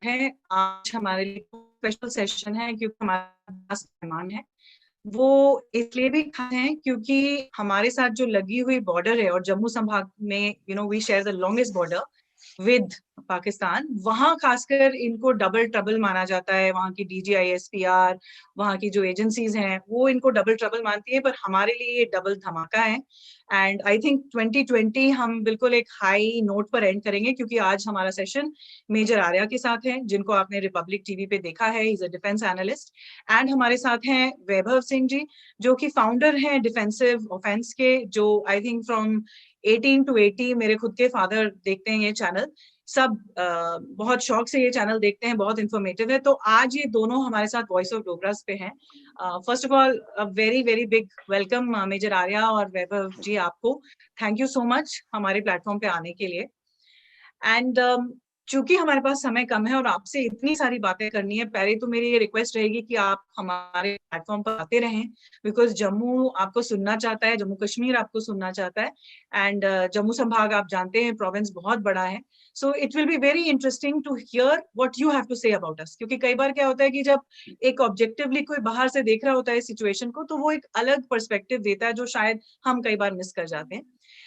है। आज हमारे लिए स्पेशल सेशन है क्योंकि हमारे पास मेहमान है। वो इसलिए भी खास हैं क्योंकि हमारे साथ जो लगी हुई बॉर्डर है और जम्मू संभाग में we share the longest border with Pakistan, वहां खासकर इनको डबल ट्रबल माना जाता है। वहां की DGISPR, वहां की जो एजेंसीज हैं वो इनको डबल ट्रबल मानती है, पर हमारे लिए ये डबल धमाका है। एंड आई थिंक 2020 हम बिल्कुल एक हाई नोट पर एंड करेंगे क्योंकि आज हमारा सेशन मेजर आर्या के साथ है, जिनको आपने रिपब्लिक टीवी पे देखा है। Is a defence analyst. And हमारे साथ हैं वैभव सिंह जी, जो कि फाउंडर हैं डिफेंसिव ऑफेंस के, जो आई थिंक फ्रॉम 18 to 80 मेरे खुद के फादर देखते हैं ये चैनल। सब बहुत शौक से ये चैनल देखते हैं, बहुत इंफॉर्मेटिव है। तो आज ये दोनों हमारे साथ वॉइस ऑफ डोगरास पे हैं। First of all very very big welcome major Arya और वैभव जी आपको। थैंक यू सो मच हमारे प्लेटफॉर्म पे आने के लिए। एंड चूंकि हमारे पास समय कम है और आपसे इतनी सारी बातें करनी है, पहले तो मेरी ये रिक्वेस्ट रहेगी कि आप हमारे प्लेटफॉर्म पर आते रहें, बिकॉज जम्मू आपको सुनना चाहता है, जम्मू कश्मीर आपको सुनना चाहता है। एंड जम्मू संभाग आप जानते हैं प्रोविंस बहुत बड़ा है। So it will be very interesting to hear what you have to say about us, क्योंकि कई बार क्या होता है कि जब एक ऑब्जेक्टिवली कोई बाहर से देख रहा होता है सिचुएशन को, तो वो एक अलग पर्सपेक्टिव देता है जो शायद हम कई बार मिस कर जाते हैं।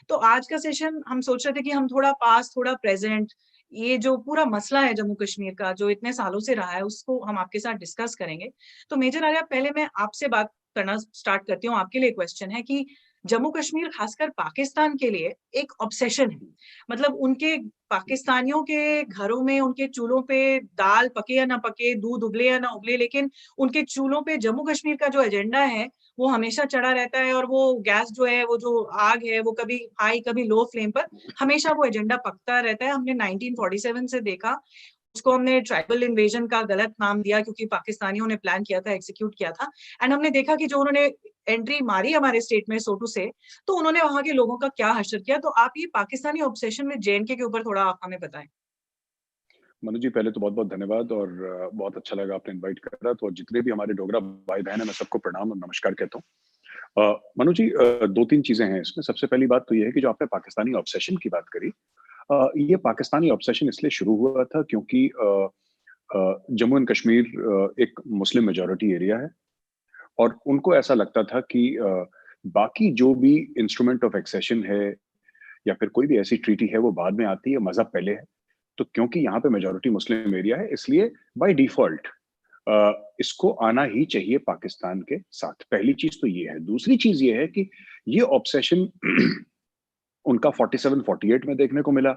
तो आज का सेशन हम सोच रहे थे कि हम थोड़ा पास थोड़ा प्रेजेंट, ये जो पूरा मसला है जम्मू कश्मीर का जो इतने सालों से रहा है, उसको हम आपके साथ डिस्कस करेंगे। तो मेजर आर्या, पहले मैं आपसे बात करना स्टार्ट करती हूँ। आपके लिए क्वेश्चन है कि जम्मू कश्मीर खासकर पाकिस्तान के लिए एक ऑब्सेशन है। मतलब उनके पाकिस्तानियों के घरों में, उनके चूल्हों पे दाल पके या ना पके, दूध उबले या ना उबले, लेकिन उनके चूल्हों पे जम्मू कश्मीर का जो एजेंडा है वो हमेशा चढ़ा रहता है। और वो गैस जो है, वो जो आग है, वो कभी हाई कभी लो फ्लेम पर हमेशा वो एजेंडा पकता रहता है। हमने 1947 से देखा। उसको हमने ट्राइबल इन्वेजन का गलत नाम दिया क्योंकि पाकिस्तानियों ने प्लान किया था, एग्जीक्यूट किया था। एंड हमने देखा कि जो उन्होंने एंट्री मारी हमारे स्टेट में सोटू से, तो उन्होंने वहां के लोगों का क्या हश्र किया। तो आप ये पाकिस्तानी ऑब्सेशन में JNK के ऊपर थोड़ा आप हमें बताएं। मनु जी, पहले तो बहुत बहुत धन्यवाद और बहुत अच्छा लगा आपने इनवाइट करा। तो जितने भी हमारे डोगरा भाई बहन हैं, मैं सबको प्रणाम और नमस्कार कहता हूँ। मनु जी, दो तीन चीजें हैं इसमें। सबसे पहली बात तो ये है कि जो आपने पाकिस्तानी ऑब्सेशन की बात करी, ये पाकिस्तानी ऑब्सेशन इसलिए शुरू हुआ था क्योंकि जम्मू एंड कश्मीर एक मुस्लिम मेजोरिटी एरिया है और उनको ऐसा लगता था कि बाकी जो भी इंस्ट्रूमेंट ऑफ एक्सेशन है या फिर कोई भी ऐसी ट्रीटी है वो बाद में आती है, मजहब पहले है। तो क्योंकि यहाँ पे मेजोरिटी मुस्लिम एरिया है, इसलिए बाय डिफॉल्ट इसको आना ही चाहिए पाकिस्तान के साथ। पहली चीज तो ये है। दूसरी चीज ये है कि ये ऑब्सेशन उनका 47-48 में देखने को मिला।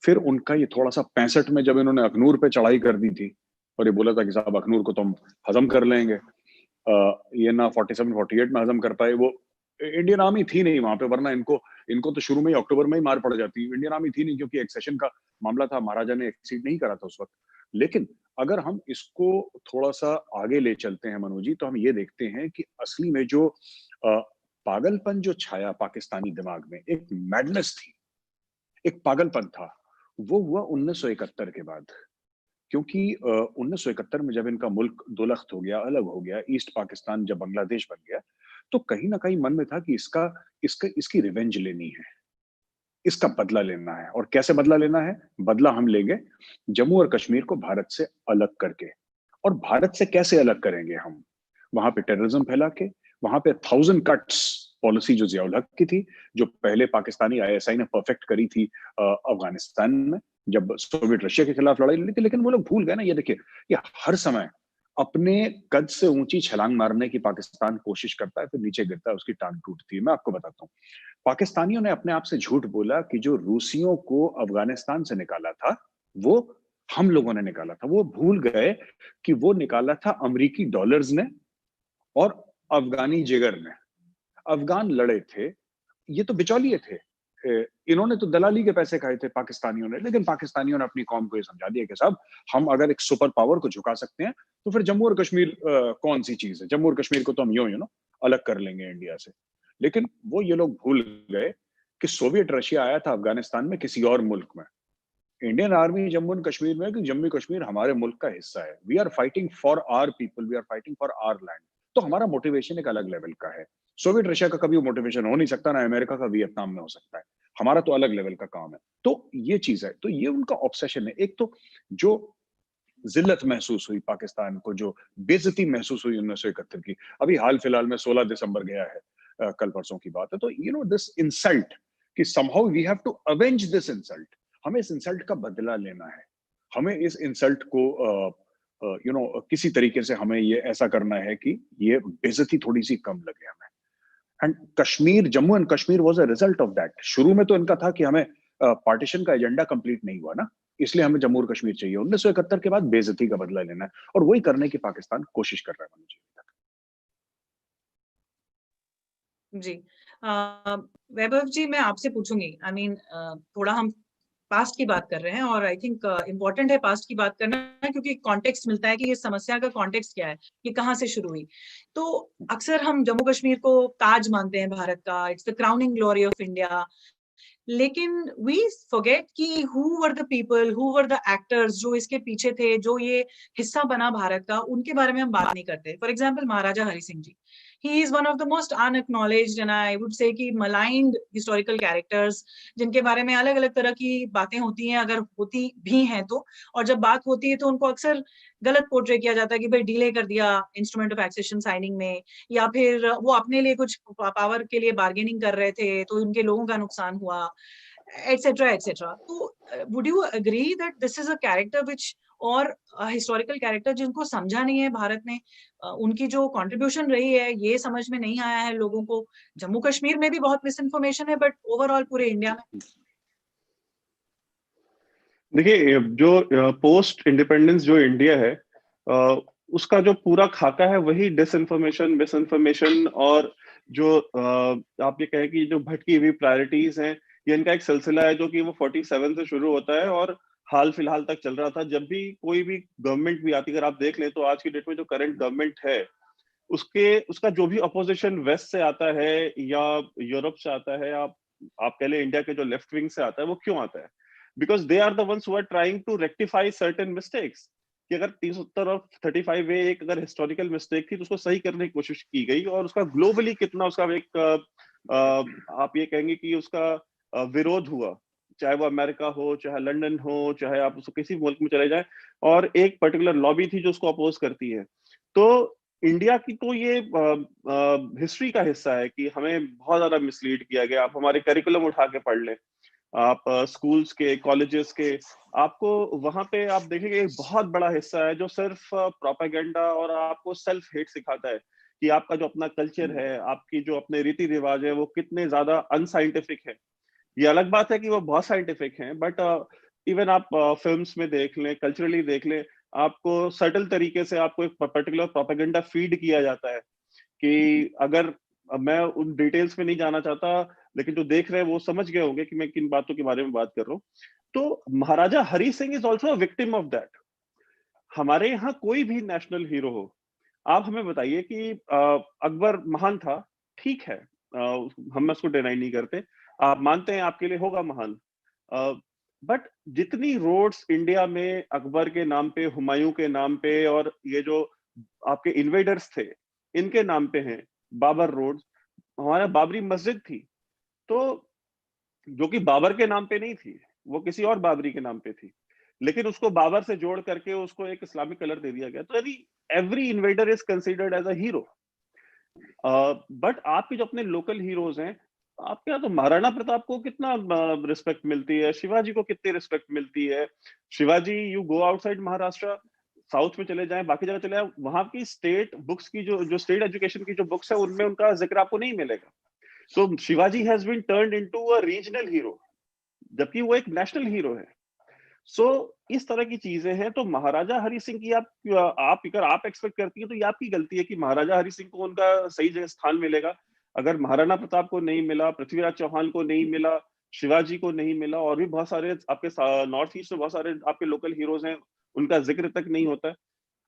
फिर उनका ये थोड़ा सा 65 में, जब इन्होंने अखनूर पे चढ़ाई कर दी थी और ये बोला था कि साहब अखनूर को तो हम हजम कर लेंगे, ये ना 47-48 में हजम कर पाए। वो इंडियन आर्मी थी नहीं वहां पे, वरना इनको इनको तो शुरू में ही अक्टूबर में ही मार पड़ जाती। इंडियन आर्मी थी नहीं क्योंकि एक्सेशन का मामला था, महाराजा ने एक्सीड नहीं करा था उस वक्त। लेकिन अगर हम इसको थोड़ा सा आगे ले चलते हैं मनोज जी, तो हम ये देखते हैं कि असली में जो पागलपन जो छाया पाकिस्तानी दिमाग में, एक मैडनेस थी, एक पागलपन था, वो हुआ 1971 के बाद। क्योंकि 1971 में जब इनका मुल्क दो लख्त हो गया, अलग हो गया, ईस्ट पाकिस्तान जब बांग्लादेश बन गया, तो कहीं ना कहीं मन में था कि इसका इसका इसकी रिवेंज लेनी है, इसका बदला लेना है। और कैसे बदला लेना है? बदला हम लेंगे जम्मू और कश्मीर को भारत से अलग करके। और भारत से कैसे अलग करेंगे हम? वहां पे टेररिज्म फैला के, वहां पे 1000 कट्स पॉलिसी जो जियाउल हक की थी, जो पहले पाकिस्तानी ISI ने परफेक्ट करी थी अफगानिस्तान में जब सोवियत रशिया के खिलाफ लड़ाई लड़ी थी। लेकिन वो लोग भूल गए ना। ये देखिए, ये हर समय अपने कद से ऊंची छलांग मारने की पाकिस्तान कोशिश करता है, फिर नीचे गिरता है, उसकी टांग टूटती है। मैं आपको बताता हूँ, पाकिस्तानियों ने अपने आप से झूठ बोला कि जो रूसियों को अफगानिस्तान से निकाला था, वो हम लोगों ने निकाला था। वो भूल गए कि वो निकाला था अमेरिकी डॉलर्स ने और अफगानी जिगर ने। अफगान लड़े थे, ये तो बिचौलिए थे। इन्होंने तो दलाली के पैसे खाए थे पाकिस्तानियों ने। लेकिन पाकिस्तानियों ने अपनी कौम को ये समझा दिया कि साहब, हम अगर एक सुपर पावर को झुका सकते हैं तो फिर जम्मू और कश्मीर कौन सी चीज है? जम्मू और कश्मीर को तो हम यूं अलग कर लेंगे इंडिया से। लेकिन वो ये लोग भूल गए कि सोवियत रशिया आया था अफगानिस्तान में किसी और मुल्क में। Indian army Jammu and Kashmir में कि जम्मू कश्मीर हमारे मुल्क का हिस्सा है। We are fighting for our people, we are fighting for our land. तो हमारा मोटिवेशन एक अलग लेवल का है। सोवियत रशिया का कभी मोटिवेशन हो नहीं सकता, ना अमेरिका का वियतनाम में हो सकता है। हमारा तो अलग लेवल का काम है। तो ये चीज है। तो ये उनका ऑब्सेशन है। एक तो जो जिल्लत महसूस हुई पाकिस्तान को, जो बेइज्जती महसूस हुई 1971 की। अभी हाल फिलहाल में 16 दिसंबर गया है, कल परसों की बात है। तो दिस इंसल्ट, कि somehow we have to avenge this insult, हमें इस इंसल्ट का बदला लेना है, हमें इस इंसल्ट को किसी तरीके से हमें ये ऐसा करना है कि ये बेइज्जती थोड़ी सी कम लगे हमें। And Kashmir, Jammu and Kashmir was a result of that. शुरू में तो इनका था कि हमें पार्टीशन का एजेंडा कंप्लीट नहीं हुआ ना, इसलिए हमें जम्मू और कश्मीर चाहिए। 1971 के बाद बेइज्जती का बदला लेना है, और वही करने की पाकिस्तान कोशिश कर रहा है मनु जी। जी। वैभव जी, मैं आपसे पूछूंगी, आई मीन थोड़ा हम पास्ट की बात कर रहे हैं और आई थिंक इम्पोर्टेंट है पास्ट की बात करना, क्योंकि कॉन्टेक्स्ट मिलता है कि ये समस्या का कॉन्टेक्स्ट क्या है, ये कहाँ से शुरू हुई। तो अक्सर हम जम्मू कश्मीर को ताज मानते हैं भारत का, it's the crowning glory of India, लेकिन वी फॉरगेट कि who were the people, who were the actors जो इसके पीछे थे, जो ये हिस्सा बना भारत का, उनके बारे में हम बात नहीं करते। For example Maharaja Hari Singh ji, he is one of the most unacknowledged and I would say कि maligned historical characters, जिनके बारे में अलग अलग तरह की बातें होती हैं, अगर होती भी हैं तो, और जब बात होती है तो उनको अक्सर गलत पोर्ट्रे किया जाता है कि भाई डिले कर दिया इंस्ट्रूमेंट ऑफ एक्सेशन साइनिंग में, या फिर वो अपने लिए कुछ पावर के लिए बार्गेनिंग कर रहे थे तो उनके लोगों का नुकसान हुआ, एटसेट्रा एटसेट्रा। तो would you agree that this is a character which, और हिस्टोरिकल कैरेक्टर जिनको समझा नहीं है भारत ने, उनकी जो कंट्रीब्यूशन रही है ये समझ में नहीं आया है लोगों को। जम्मू कश्मीर में भी बहुत मिस इन्फॉर्मेशन है, बट ओवरऑल पूरे इंडिया में। देखिए, जो पोस्ट इंडिपेंडेंस जो इंडिया है, उसका जो पूरा खाका है वही डिसइंफॉर्मेशन, मिस इन्फॉर्मेशन, और जो आप ये कहें कि जो भटकी हुई प्रायोरिटीज हैं, ये इनका एक सिलसिला है जो कि वो 47 से शुरू होता है और हाल फिलहाल तक चल रहा था। जब भी कोई भी गवर्नमेंट भी आती, अगर आप देख लें तो आज की डेट में जो करंट गवर्नमेंट है, उसका जो भी अपोजिशन वेस्ट से आता है या यूरोप से आता है, आप कह लें इंडिया के जो लेफ्ट विंग से आता है, वो क्यों आता है? Because they are the ones who are trying to rectify certain mistakes, कि अगर 370 और 35A एक अगर हिस्टोरिकल मिस्टेक थी तो उसको सही करने की कोशिश की गई, और उसका ग्लोबली कितना उसका एक आप ये कहेंगे कि उसका विरोध हुआ, चाहे वो अमेरिका हो, चाहे लंदन हो, चाहे आप उसको किसी मुल्क में चले जाए, और एक पर्टिकुलर लॉबी थी जो उसको अपोज करती है। तो इंडिया की तो ये हिस्ट्री का हिस्सा है कि हमें बहुत ज्यादा मिसलीड किया गया। आप हमारे करिकुलम उठा के पढ़ लें, आप स्कूल्स के, कॉलेजेस के, आपको वहां पे आप देखेंगे एक बहुत बड़ा हिस्सा है जो सिर्फ प्रोपेगेंडा और आपको सेल्फ हेट सिखाता है कि आपका जो अपना कल्चर है, आपकी जो अपने रीति रिवाज है, वो कितने ज्यादा अनसाइंटिफिक है। ये अलग बात है कि वो बहुत साइंटिफिक हैं, बट इवन आप फिल्म्स में देख लें, कल्चरली देख लें, आपको सटल तरीके से आपको एक पर्टिकुलर प्रोपेगेंडा फीड किया जाता है कि अगर मैं उन डिटेल्स में नहीं जाना चाहता, लेकिन जो देख रहे हैं वो समझ गए होंगे कि मैं किन बातों के बारे में बात कर रहा हूँ। तो Maharaja Hari Singh is also victim of that. हमारे यहाँ कोई भी नेशनल हीरो हो, आप हमें बताइए कि अकबर महान था, ठीक है, हम उसको डिनाई नहीं करते, आप मानते हैं आपके लिए होगा महान, बट जितनी रोड्स इंडिया में अकबर के नाम पे, हुमायूं के नाम पे, और ये जो आपके इन्वेडर्स थे इनके नाम पे हैं, बाबर रोड, हमारा बाबरी मस्जिद थी, तो जो कि बाबर के नाम पे नहीं थी, वो किसी और बाबरी के नाम पे थी, लेकिन उसको बाबर से जोड़ करके उसको एक इस्लामिक कलर दे दिया गया। तो यानी every invader is considered as a hero. But आपके जो अपने लोकल हीरोज हैं, आपके यहाँ तो महाराणा प्रताप को कितना रिस्पेक्ट मिलती है, शिवाजी को कितनी रिस्पेक्ट मिलती है। Shivaji, you go outside Maharashtra, south में चले जाएं, बाकी जगह चले जाएं, वहां की स्टेट बुक्स की जो स्टेट एजुकेशन की जो बुक्स है उनमें उनका जिक्र आपको नहीं मिलेगा। तो Shivaji has been turned into a regional hero, जबकि वो एक नेशनल हीरो है। सो इस तरह की चीजें हैं। तो महाराजा हरि सिंह की आप अगर आप एक्सपेक्ट करती है तो ये आपकी गलती है कि महाराजा हरि सिंह को उनका सही जगह स्थान मिलेगा। अगर महाराणा प्रताप को नहीं मिला, पृथ्वीराज चौहान को नहीं मिला, शिवाजी को नहीं मिला, और भी बहुत सारे आपके नॉर्थ ईस्ट में बहुत सारे आपके लोकल हीरोज हैं, उनका जिक्र तक नहीं होता है।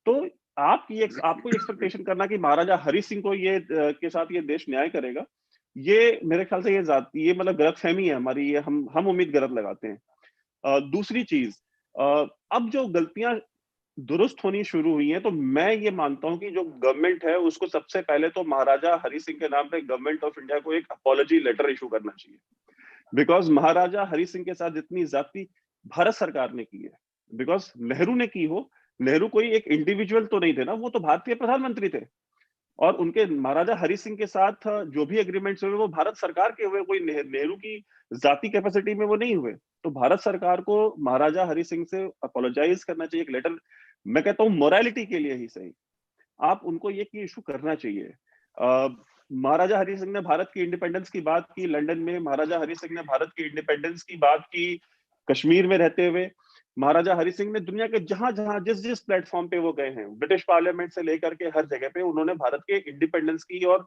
तो आपको एक्सपेक्टेशन करना कि महाराजा हरि सिंह को ये के साथ ये देश न्याय करेगा, ये मेरे ख्याल से ये मतलब गलतफहमी है हमारी, ये हम उम्मीद गलत लगाते हैं। दूसरी चीज, अब जो गलतियां दुरुस्त होनी शुरू हुई हैं, तो मैं ये मानता हूं कि जो गवर्नमेंट है उसको सबसे पहले तो महाराजा हरि सिंह के नाम पे गवर्नमेंट ऑफ इंडिया को एक अपॉलॉजी लेटर इशू करना चाहिए। बिकॉज महाराजा हरि सिंह के साथ जितनी ज्यादती भारत सरकार ने की है, बिकॉज नेहरू ने की हो, नेहरू कोई एक इंडिविजुअल तो नहीं थे ना, वो तो भारतीय प्रधानमंत्री थे। और उनके महाराजा हरि सिंह के साथ जो भी एग्रीमेंट्स हुए वो भारत सरकार के हुए, कोई नेहरू की जाति कैपेसिटी में वो नहीं हुए। तो भारत सरकार को महाराजा हरि सिंह से अपोलोजाइज करना चाहिए, एक लेटर, मैं कहता हूँ मोरालिटी के लिए ही सही, आप उनको ये की इशू करना चाहिए। महाराजा हरि सिंह ने भारत की इंडिपेंडेंस की बात की लंदन में, महाराजा हरि सिंह ने भारत की इंडिपेंडेंस की बात की कश्मीर में रहते हुए, महाराजा हरि सिंह ने दुनिया के जहां जहां जिस जिस प्लेटफॉर्म पे वो गए हैं, ब्रिटिश पार्लियामेंट से लेकर के हर जगह पे उन्होंने भारत के इंडिपेंडेंस की और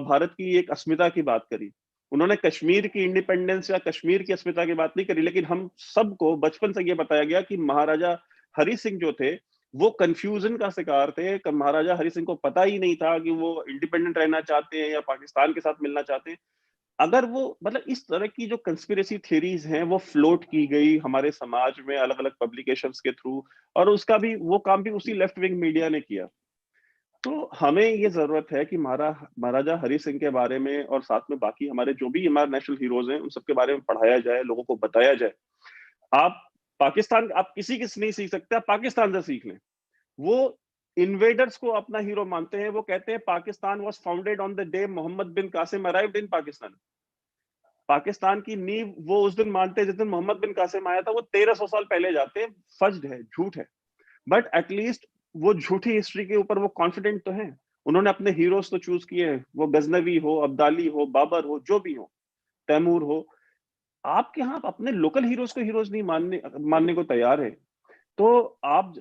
भारत की एक अस्मिता की बात करी। उन्होंने कश्मीर की इंडिपेंडेंस या कश्मीर की अस्मिता की बात नहीं करी, लेकिन हम सबको बचपन से ये बताया गया कि महाराजा हरि सिंह जो थे वो कंफ्यूजन का शिकार थे। महाराजा हरि सिंह को पता ही नहीं था कि वो इंडिपेंडेंट रहना चाहते हैं या पाकिस्तान के साथ मिलना चाहते हैं। अगर वो मतलब इस तरह की जो कंस्पिरेसी थ्योरीज हैं वो फ्लोट की गई हमारे समाज में अलग अलग पब्लिकेशंस के थ्रू, और उसका भी वो काम भी उसी लेफ्ट विंग मीडिया ने किया। तो हमें ये जरूरत है कि महाराजा हरि सिंह के बारे में और साथ में बाकी हमारे जो भी हमारे नेशनल हीरोज हैं उन सबके बारे में पढ़ाया जाए, लोगों को बताया जाए। आप पाकिस्तान, आप किसी से नहीं सीख सकते, आप पाकिस्तान से सीख लें। वो इन्वेडर्स को अपना हीरो मानते हैं, वो कहते हैं Pakistan was founded on the day Mohammad bin Qasim arrived in Pakistan. Pakistan की नींव वो उस दिन मानते हैं जिस दिन मोहम्मद बिन कासिम आया था। वो 1300 साल पहले जाते हैं। फज्ड है, झूठ है, बट एटलीस्ट वो झूठी हिस्ट्री के ऊपर वो कॉन्फिडेंट तो है। उन्होंने अपने हीरोज तो चूज किए हैं, वो गजनवी हो, अब्दाली हो, बाबर हो, जो भी हो, तैमूर हो। आपके यहाँ अपने लोकल हीरोज को हीरोज नहीं मानने को तैयार है। तो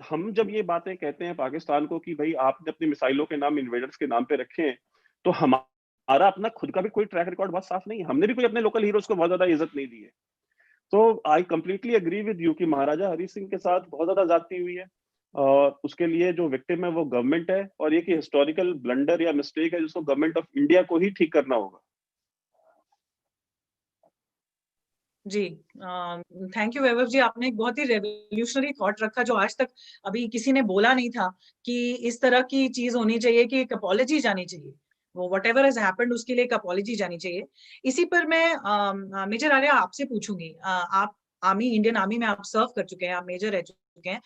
हम जब ये बातें कहते हैं पाकिस्तान को कि भाई आपने अपनी मिसाइलों के नाम इन्वेडर्स के नाम पे रखे हैं, तो हमारा अपना खुद का भी कोई ट्रैक रिकॉर्ड बहुत साफ नहीं है। हमने भी कोई अपने लोकल हीरोज को बहुत ज्यादा इज्जत नहीं दी है। तो I completely agree with you कि महाराजा हरि सिंह के साथ बहुत ज्यादा ज्यादती हुई है, और उसके लिए जो विक्टिम है वो गवर्नमेंट है, और ये कि हिस्टोरिकल ब्लंडर या मिस्टेक है जिसको गवर्नमेंट ऑफ इंडिया को ही ठीक करना होगा। जी, थैंक यू वैभव जी। आपने एक बहुत ही रेवोल्यूशनरी थॉट रखा जो आज तक अभी किसी ने बोला नहीं था कि इस तरह की चीज होनी चाहिए कि एक अपॉलॉजी जानी चाहिए। वो वट एवर हैज हैपेंड उसके लिए एक अपॉलॉजी जानी चाहिए। इसी पर मैं मेजर आर्या आपसे पूछूंगी। आप इंडियन आर्मी में आप सर्व कर चुके हैं, आप मेजर रह चुके हैं।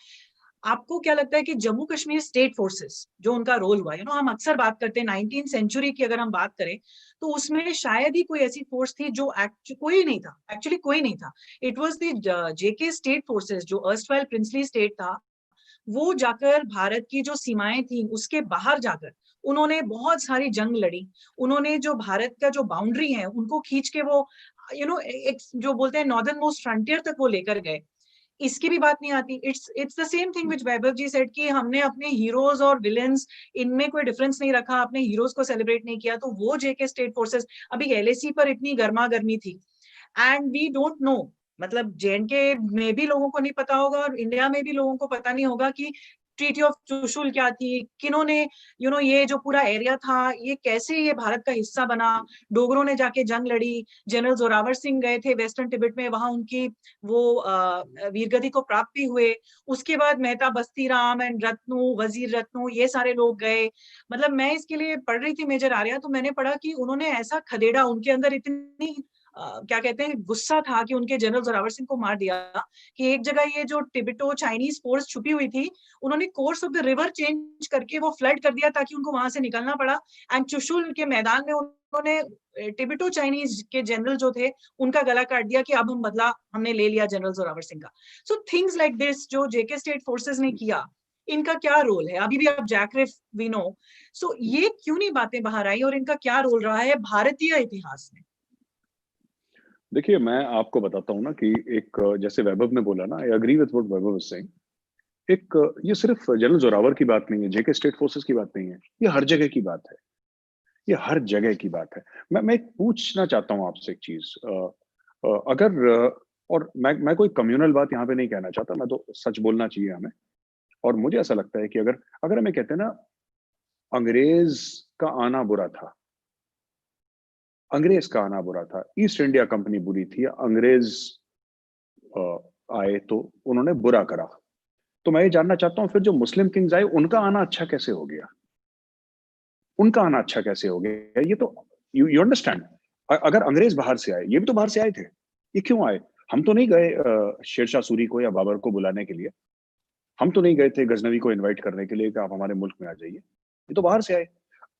आपको क्या लगता है कि जम्मू कश्मीर स्टेट फोर्सेस जो उनका रोल हुआ, हम अक्सर बात करते हैं 19th सेंचुरी की, अगर हम बात करें तो उसमें शायद ही कोई ऐसी फोर्स थी जो कोई नहीं था, एक्चुअली कोई नहीं था। It was the JK state forces जो अर्स्टवाइल प्रिंसली स्टेट था, वो जाकर भारत की जो सीमाएं थी उसके बाहर जाकर उन्होंने बहुत सारी जंग लड़ी। उन्होंने जो भारत का जो बाउंड्री है उनको खींच के वो एक जो बोलते हैं नॉर्दर्न मोस्ट फ्रंटियर तक वो लेकर गए। इसकी भी बात नहीं आती। It's the same thing which Vaibhav ji said कि हमने अपने हीरोज और विलेंस इनमें कोई डिफरेंस नहीं रखा, अपने हीरोज को सेलिब्रेट नहीं किया। तो वो जेके स्टेट फोर्सेस अभी एलएसी पर इतनी गर्मा गर्मी थी, एंड वी डोंट नो, मतलब जेएनके में भी लोगों को नहीं पता होगा और इंडिया में भी लोगों को पता नहीं होगा कि ट्रीटी ऑफ चुशुल क्या थी, किन्होंने ये जो पूरा एरिया था ये कैसे ये भारत का हिस्सा बना। डोगरों ने जाके जंग लड़ी, जनरल जोरावर सिंह गए थे वेस्टर्न तिब्बत में, वहां उनकी वो वीरगति को प्राप्त भी हुए। उसके बाद मेहता बस्ती राम एंड रत्नू, वजीर रत्नू, ये सारे लोग गए। मतलब मैं इसके लिए पढ़ रही थी मेजर आर्या, तो मैंने पढ़ा कि उन्होंने ऐसा खदेड़ा, उनके अंदर इतनी क्या कहते हैं गुस्सा था कि उनके जनरल जोरावर सिंह को मार दिया कि एक जगह ये जो टिबेटो चाइनीज फोर्स छुपी हुई थी उन्होंने course of the river change करके वो फ्लड कर दिया ताकि उनको वहां से निकलना पड़ा। एंड चुशुल के मैदान में उन्होंने टिबेटो चाइनीज के जनरल जो थे उनका गला काट दिया कि अब हम बदला हमने ले लिया जनरल जोरावर सिंह का। सो थिंग्स लाइक दिस जो जेके स्टेट फोर्सेस ने किया, इनका क्या रोल है? अभी भी आप जैकरिफ वी नो, सो ये क्यों नहीं बातें बाहर आई और इनका क्या रोल रहा है भारतीय इतिहास में? देखिए, मैं आपको बताता हूँ ना कि एक जैसे वैभव ने बोला ना, I agree with what Vaibhav is saying. एक ये सिर्फ जनरल जोरावर की बात नहीं है, जेके स्टेट फोर्सेस की बात नहीं है, ये हर जगह की बात है, ये हर जगह की बात है। मैं एक पूछना चाहता हूँ आपसे एक चीज, अगर और मैं कोई कम्युनल बात यहाँ पे नहीं कहना चाहता, मैं तो सच बोलना चाहिए हमें। और मुझे ऐसा लगता है कि अगर हमें कहते हैं ना अंग्रेज का आना बुरा था, अंग्रेज का आना बुरा था, ईस्ट इंडिया कंपनी बुरी थी, अंग्रेज आए तो उन्होंने बुरा करा, तो मैं ये जानना चाहता हूं फिर जो मुस्लिम किंग्स आए उनका आना अच्छा कैसे हो गया? उनका आना अच्छा कैसे हो गया? ये तो यू अंडरस्टैंड, अगर अंग्रेज बाहर से आए, ये भी तो बाहर से आए थे, ये क्यों आए? हम तो नहीं गए शेरशाह सूरी को या बाबर को बुलाने के लिए। हम तो नहीं गए थे गजनवी को इनवाइट करने के लिए कि आप हमारे मुल्क में आ जाइए, ये तो बाहर से आए।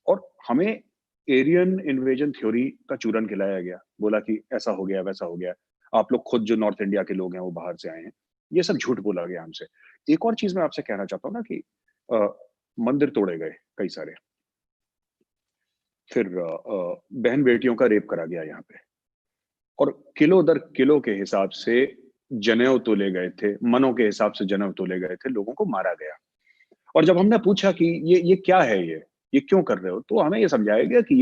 और हमें एरियन इन्वेजन थ्योरी का चूरन खिलाया गया, बोला कि ऐसा हो गया वैसा हो गया, आप लोग खुद जो नॉर्थ इंडिया के लोग हैं वो बाहर से आए हैं, ये सब झूठ बोला गया हमसे। एक और चीज मैं आपसे कहना चाहता हूँ ना कि अ, मंदिर तोड़े गए कई सारे, फिर बहन बेटियों का रेप करा गया यहाँ पे, और किलो दर किलो के हिसाब से जनेऊ तोले गए थे, मनों के हिसाब से जनेऊ तोले गए थे, लोगों को मारा गया। और जब हमने पूछा कि ये क्या है, ये क्यों कर रहे हो, तो हमें ये समझाया गया कि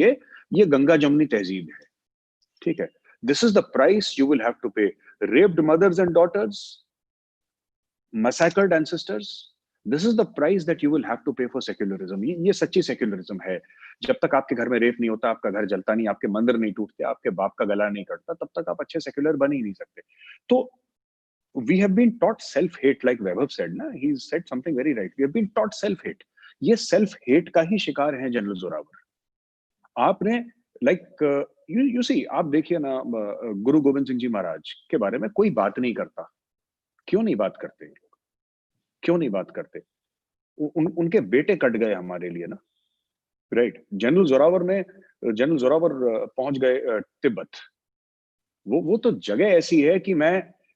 ये गंगा जमुनी तहजीब है, ठीक है। This is the price you will have to pay, raped mothers and daughters, massacred ancestors, this is the price that you will have to pay for secularism. ये सच्ची सेक्युलरिज्म है। जब तक आपके घर में रेप नहीं होता, आपका घर जलता नहीं, आपके मंदिर नहीं टूटते, आपके बाप का गला नहीं कटता, तब तक आप अच्छे सेक्युलर बन ही नहीं सकते। तो we have been taught self-hate, like Vaibhav said, na? He said something very right. We have been taught self-hate. ये self-hate का ही शिकार है जनरल जोरावर। आपने like you see, आप देखिए ना, गुरु गोविंद सिंह जी महाराज के बारे में कोई बात नहीं करता। क्यों नहीं बात करते लोग? क्यों नहीं बात करते? उनके बेटे कट गए हमारे लिए ना, राइट। जनरल जोरावर पहुंच गए तिब्बत। वो तो जगह ऐसी है कि मैं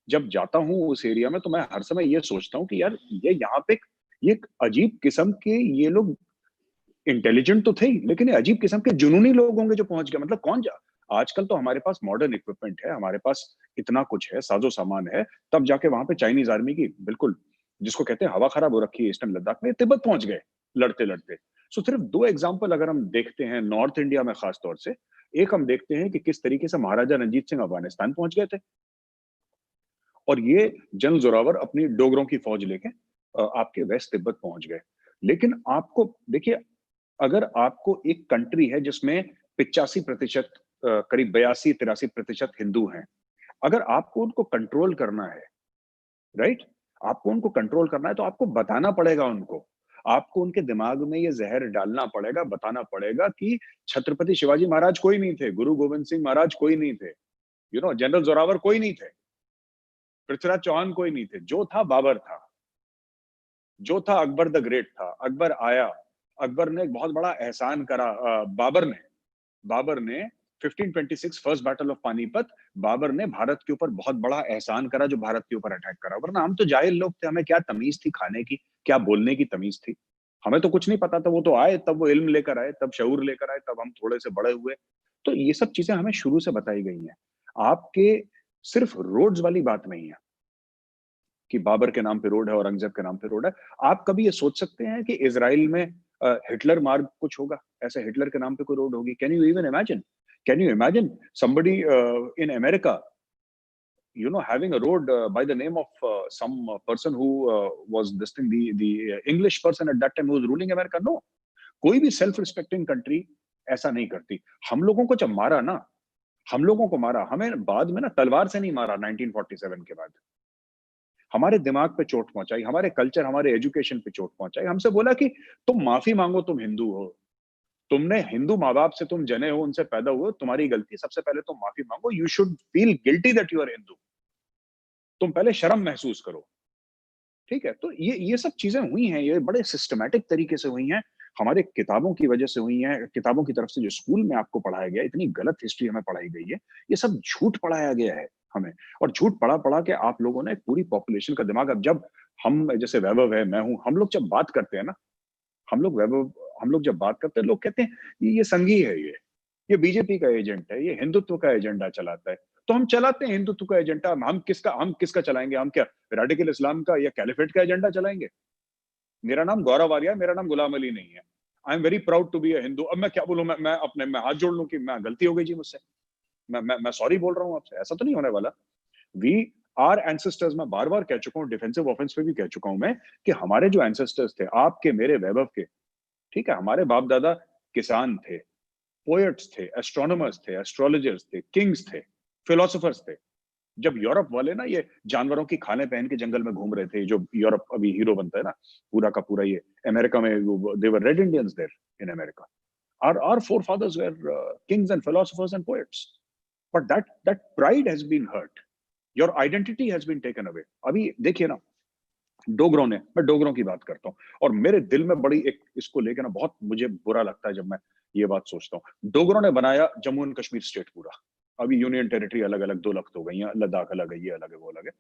जब जाता हूँ उस एरिया में, तो मैं हर समय ये सोचता हूँ कि यार ये यहाँ पे ये एक अजीब किस्म के, ये लोग इंटेलिजेंट तो थे ही, लेकिन ये अजीब किस्म के जुनूनी लोग होंगे जो पहुंच गए। मतलब कौन जा, आजकल तो हमारे पास मॉडर्न इक्विपमेंट है, हमारे पास इतना कुछ है, साजो सामान है, तब जाके वहां पे चाइनीज आर्मी की बिल्कुल, जिसको कहते हैं हवा खराब हो रखी है ईस्टर्न लद्दाख में, तिब्बत पहुंच गए लड़ते लड़ते। सो सिर्फ दो एग्जाम्पल अगर हम देखते हैं नॉर्थ इंडिया में खास तौर से, एक हम देखते हैं कि किस तरीके से महाराजा रंजीत सिंह अफगानिस्तान पहुंच गए थे, और ये जनरल जोरावर अपनी डोगरों की फौज लेके आपके वेस्ट तिब्बत पहुंच गए। लेकिन आपको देखिए, अगर आपको एक कंट्री है जिसमें 85% करीब 82-83% हिंदू हैं, अगर आपको उनको कंट्रोल करना है, राइट, आपको उनको कंट्रोल करना है, तो आपको बताना पड़ेगा उनको, आपको उनके दिमाग में ये जहर डालना पड़ेगा, बताना पड़ेगा कि छत्रपति शिवाजी महाराज कोई नहीं थे, गुरु गोविंद सिंह महाराज कोई नहीं थे, जनरल जोरावर कोई नहीं थे, पृथ्वीराज चौहान कोई नहीं थे, जो था बाबर था, जो था अकबर द ग्रेट था। अकबर आया, अकबर ने एक बहुत बड़ा एहसान करा, बाबर ने 1526 first battle of Panipat, Babur ने भारत के ऊपर बहुत बड़ा एहसान करा जो भारत के ऊपर अटैक करा, वरना हम तो जाहिल लोग थे, हमें क्या तमीज थी खाने की, क्या बोलने की तमीज थी, हमें तो कुछ नहीं पता था। वो तो आए, तब वो इल्म लेकर आए, तब शऊर लेकर आए, तब हम थोड़े से बड़े हुए। तो ये सब चीजें हमें शुरू से बताई गई हैं। आपके सिर्फ रोड्स वाली बात नहीं है कि बाबर के नाम पे रोड है, औरंगजेब के नाम पे रोड है। आप कभी ये सोच सकते हैं कि इजराइल में हिटलर मार्ग कुछ होगा, ऐसे हिटलर के नाम पे कोई रोड होगी? Can you even imagine? Can you imagine somebody in America, having a road by the name of some person who was this thing, the English person at that time who was ruling America? No, कोई भी self respecting country ऐसा नहीं करती। हम लोगों को जब मारा ना, हम लोगों को मारा, हमें बाद में ना तलवार से नहीं मारा 1947 के बाद, हमारे दिमाग पे चोट पहुंचाई, हमारे कल्चर, हमारे एजुकेशन पे चोट पहुंचाई। हमसे बोला कि तुम माफी मांगो, तुम हिंदू हो, तुमने हिंदू माँ बाप से तुम जने हो, उनसे पैदा हुए, तुम्हारी गलती, सबसे पहले तुम माफी मांगो, you should feel guilty that you are Hindu, तुम पहले शर्म महसूस करो, ठीक है। तो ये सब चीजें हुई हैं, ये बड़े सिस्टमैटिक तरीके से हुई हैं, हमारे किताबों की वजह से हुई हैं, किताबों की तरफ से जो स्कूल में आपको पढ़ाया गया, इतनी गलत हिस्ट्री हमें पढ़ाई गई है, ये सब झूठ पढ़ाया गया है हमें। और झूठ पढ़ा पढ़ा के आप लोगों ने पूरी पॉपुलेशन का दिमाग, अब जब हम, जैसे वैभव है, मैं हूं, हम लोग जब बात करते हैं ना, हम लोग जब बात करते हैं, लोग कहते हैं ये संघी है, ये बीजेपी का एजेंट है, ये हिंदुत्व का एजेंडा चलाता है। तो हम चलाते हैं हिंदुत्व का एजेंडा, हम किसका चलाएंगे? हम क्या रेडिकल इस्लाम का या कैलिफेट का एजेंडा चलाएंगे? मेरा नाम गौरव आर्या, मेरा नाम गुलाम अली नहीं है। I am very proud to be a Hindu. अब मैं क्या बोलूं, मैं हाथ जोड़ लूं कि मैं गलती हो गई जी मुझसे, मैं सॉरी बोल रहा हूं आपसे? ऐसा तो नहीं होने वाला। वी आर एंसेस्टर्स, मैं बार बार कह चुका हूं, डिफेंसिव ऑफेंस पे भी कह चुका हूं मैं, कि हमारे जो एंसेस्टर्स थे, आपके, मेरे, वैभव के, ठीक है, हमारे बाप दादा किसान थे, पोएट्स थे, एस्ट्रोनॉमर्स थे, एस्ट्रोलॉजर्स थे, किंग्स थे, फिलोसोफर्स थे। जब यूरोप वाले ना ये जानवरों की खाने पहन के जंगल में घूम रहे थे, जो यूरोप अभी हीरो बनता है ना पूरा का पूरा, ये अमेरिका में, they were red Indians there in America. Our forefathers were kings and philosophers and poets, but that pride has been hurt. Your identity has been taken away. अभी देखिए ना, डोगरों ने, मैं डोगरों की बात करता हूँ, और मेरे दिल में बड़ी एक इसको लेकर ना बहुत मुझे बुरा लगता है जब मैं ये बात सोचता हूँ। डोगरों ने बनाया जम्मू एंड कश्मीर स्टेट पूरा। अभी यूनियन टेरिटरी अलग अलग 2 लख्त हो गई हैं, लद्दाख अलग है, ये अलग है, वो अलग है,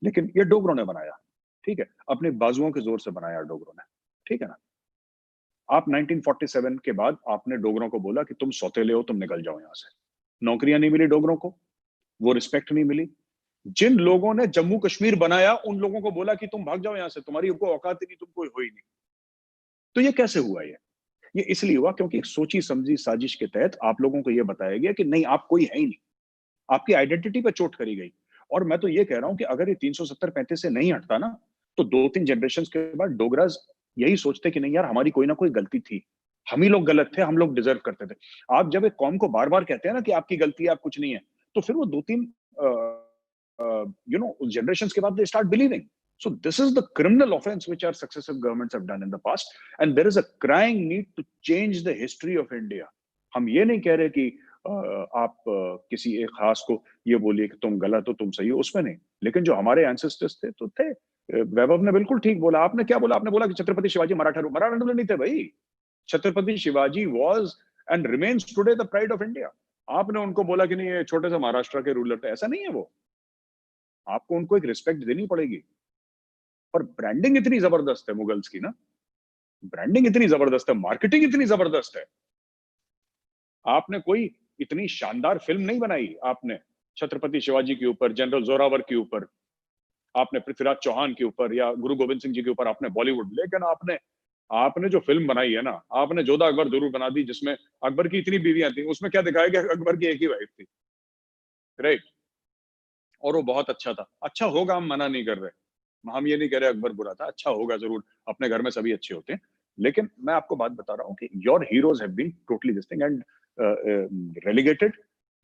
लेकिन ये डोगरों ने बनाया, ठीक है, अपने बाजुओं के जोर से बनाया डोगरों ने, ठीक है ना। आप 1947 के बाद आपने डोगरों को बोला कि तुम सौतेले हो, तुम निकल जाओ यहाँ से। नौकरियां नहीं मिली डोगरों को, वो रिस्पेक्ट नहीं मिली। जिन लोगों ने जम्मू कश्मीर बनाया उन लोगों को बोला कि तुम भाग जाओ यहाँ से, तुम्हारी कोई औकात ही नहीं, तुम कोई हो ही नहीं। तो ये कैसे हुआ? ये इसलिए हुआ क्योंकि एक सोची समझी साजिश के तहत आप लोगों को यह बताया गया कि नहीं, आप कोई है ही नहीं, आपकी आइडेंटिटी पे चोट करी गई। और मैं तो ये कह रहा हूं कि अगर ये 370-35 से नहीं हटता ना, तो 2-3 जनरेशन के बाद डोगराज यही सोचते कि नहीं यार, हमारी कोई ना कोई गलती थी, हम ही लोग गलत थे, हम लोग डिजर्व करते थे। आप जब एक कौम को बार बार कहते हैं ना कि आपकी गलती है, आप कुछ नहीं है, तो फिर वो 2-3 generations के बाद they start believing. So this is the criminal offense which our successive governments have done in the past, and there is a crying need to change the history of India. हम ये नहीं कह रहे कि आप किसी एक खास को ये बोलिए कि तुम गलत हो, तुम सही हो, उसमें नहीं। लेकिन जो हमारे एंसेस्टर्स थे तो थे। वैभव ने बिल्कुल ठीक बोला। आपने क्या बोला? आपने बोला कि छत्रपति शिवाजी मराठा नहीं थे भाई। Chhatrapati Shivaji was and remains today the pride of India. आपने उनको बोला कि नहीं ये छोटे से महाराष्ट्र के रूलर थे, ऐसा नहीं है। वो आपको उनको एक रिस्पेक्ट देनी पड़ेगी। पर ब्रांडिंग इतनी जबरदस्त है मुगल्स की ना, ब्रांडिंग इतनी जबरदस्त है, मार्केटिंग इतनी जबरदस्त है। आपने कोई इतनी शानदार फिल्म नहीं बनाई आपने छत्रपति शिवाजी के ऊपर, जनरल जोरावर के ऊपर, आपने पृथ्वीराज चौहान के ऊपर या गुरु गोविंद सिंह जी के ऊपर, आपने बॉलीवुड। लेकिन आपने जो फिल्म बनाई है ना, आपने जोधा अकबर जरूर बना दी, जिसमें अकबर की इतनी बीवियां थी, उसमें क्या दिखाया गया? अकबर की एक ही वाइफ थी, राइट। और वो बहुत अच्छा था। अच्छा होगा, हम मना नहीं कर रहे, हम ये नहीं कह रहे अकबर बुरा था, अच्छा होगा जरूर, अपने घर में सभी अच्छे होते हैं। लेकिन मैं आपको बात बता रहा हूँ कि your heroes have been totally this thing and relegated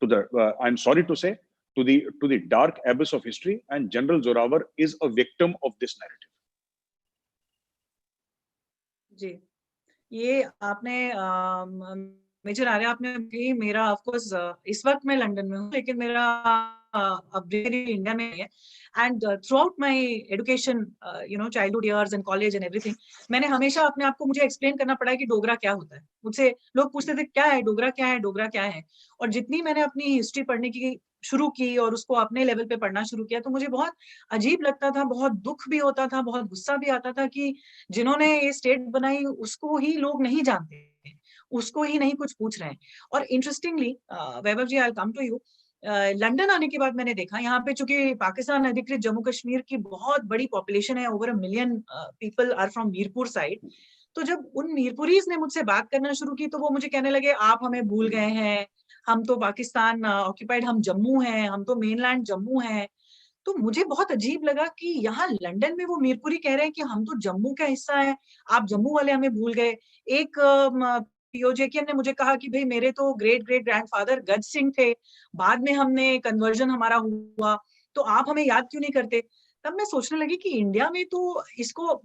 to the I'm sorry to say, to the dark abyss of history, and General Zorawar is a victim of this narrative. जी, ये आपने मेजर आर्या आपने भी, मेरा of course इस वक्त मैं London में हूँ, लेकिन मेरा अपब्रिंगिंग इंडिया में है। And through out my education, childhood years and college and everything, मैंने हमेशा अपने आप को मुझे एक्सप्लेन करना पड़ा है कि डोगरा क्या होता है। मुझसे लोग पूछते थे क्या है डोगरा, क्या है डोगरा, क्या है। और जितनी मैंने अपनी हिस्ट्री पढ़ने की शुरू की और उसको अपने लेवल पे पढ़ना शुरू किया, तो मुझे बहुत अजीब लगता था, बहुत दुख भी होता था, बहुत गुस्सा भी आता था कि जिन्होंने ये स्टेट बनाई उसको ही लोग नहीं जानते, उसको ही नहीं कुछ पूछ रहे हैं। और interestingly Vaibhav ji, I come to you, London आने के बाद मैंने देखा यहाँ पे, चूंकि पाकिस्तान अधिकृत जम्मू कश्मीर की बहुत बड़ी पॉपुलेशन है, over 1 million people are from Mirpur side. तो जब उन मीरपुरीज ने मुझसे बात करना शुरू की, तो वो मुझे कहने लगे आप हमें भूल गए हैं, हम तो पाकिस्तान ऑक्यूपाइड, हम जम्मू हैं, हम तो मेनलैंड जम्मू हैं। तो मुझे बहुत अजीब लगा कि यहाँ लंदन में वो मीरपुरी कह रहे हैं कि हम तो जम्मू का हिस्सा है, आप जम्मू वाले हमें भूल गए। एक पीओजेकियन ने मुझे कहा कि भाई मेरे तो ग्रेट ग्रेट ग्रैंडफादर गज सिंह थे, बाद में हमने कन्वर्जन हमारा हुआ, तो आप हमें याद क्यों नहीं करते। तब मैं सोचने लगी कि इंडिया में तो इसको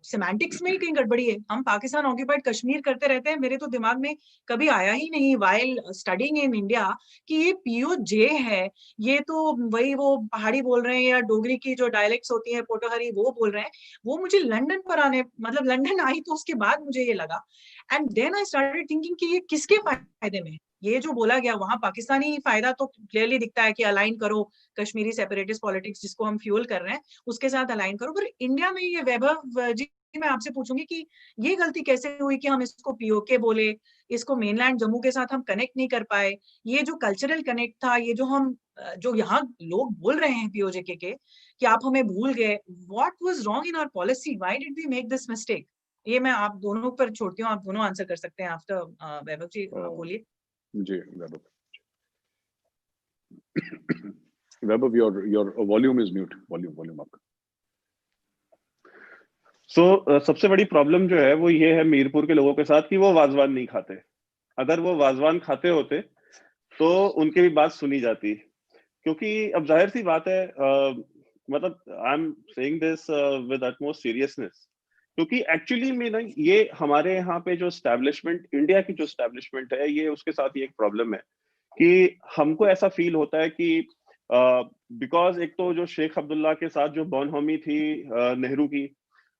सिमेंटिक्स में ही कहीं गड़बड़ी है। हम पाकिस्तान ऑक्यूपाइड कश्मीर करते रहते हैं, मेरे तो दिमाग में कभी आया ही नहीं वाइल स्टडीइंग इन इंडिया कि ये पीओजे है, ये तो वही वो पहाड़ी बोल रहे हैं या डोगरी की जो डायलेक्ट्स होती है पोटोहरी वो बोल रहे हैं। वो मुझे लंदन पर आने, मतलब लंदन आई तो उसके बाद मुझे ये लगा। And then I started thinking कि ये किसके फायदे में, ये जो बोला गया वहां पाकिस्तानी फायदा तो क्लियरली दिखता है कि अलाइन करो कश्मीरी सेपरेटिस्ट पॉलिटिक्स जिसको हम फ्यूल कर रहे हैं उसके साथ अलाइन करो। पर इंडिया में ये वैभव जी, मैं आपसे पूछूंगी कि ये गलती कैसे हुई कि हम इसको पीओके बोले, इसको मेनलैंड जम्मू के साथ हम कनेक्ट नहीं कर पाए। ये जो कल्चरल कनेक्ट था, ये जो हम जो यहाँ लोग बोल रहे हैं पीओजे के कि आप हमें भूल गए, what was wrong in our policy, why did we make this mistake. ये मैं आप दोनों पर छोड़ती हूँ, आप दोनों आंसर कर सकते हैं आफ्टर वैभव जी, बोलिए। जी Vaibhav. Vaibhav, your volume is mute, volume आपका। सबसे बड़ी प्रॉब्लम जो है वो ये है मीरपुर के लोगों के साथ कि वो वाजवान नहीं खाते। अगर वो वाजवान खाते होते तो उनकी भी बात सुनी जाती, क्योंकि अब जाहिर सी बात है, मतलब I am saying this with utmost seriousness, क्योंकि एक्चुअली में ना ये हमारे यहाँ पे जो एस्टैब्लिशमेंट, इंडिया की जो एस्टैब्लिशमेंट है, ये उसके साथ ही एक प्रॉब्लम है कि हमको ऐसा फील होता है कि बिकॉज एक तो जो शेख अब्दुल्ला के साथ जो बॉनहोमी थी नेहरू की,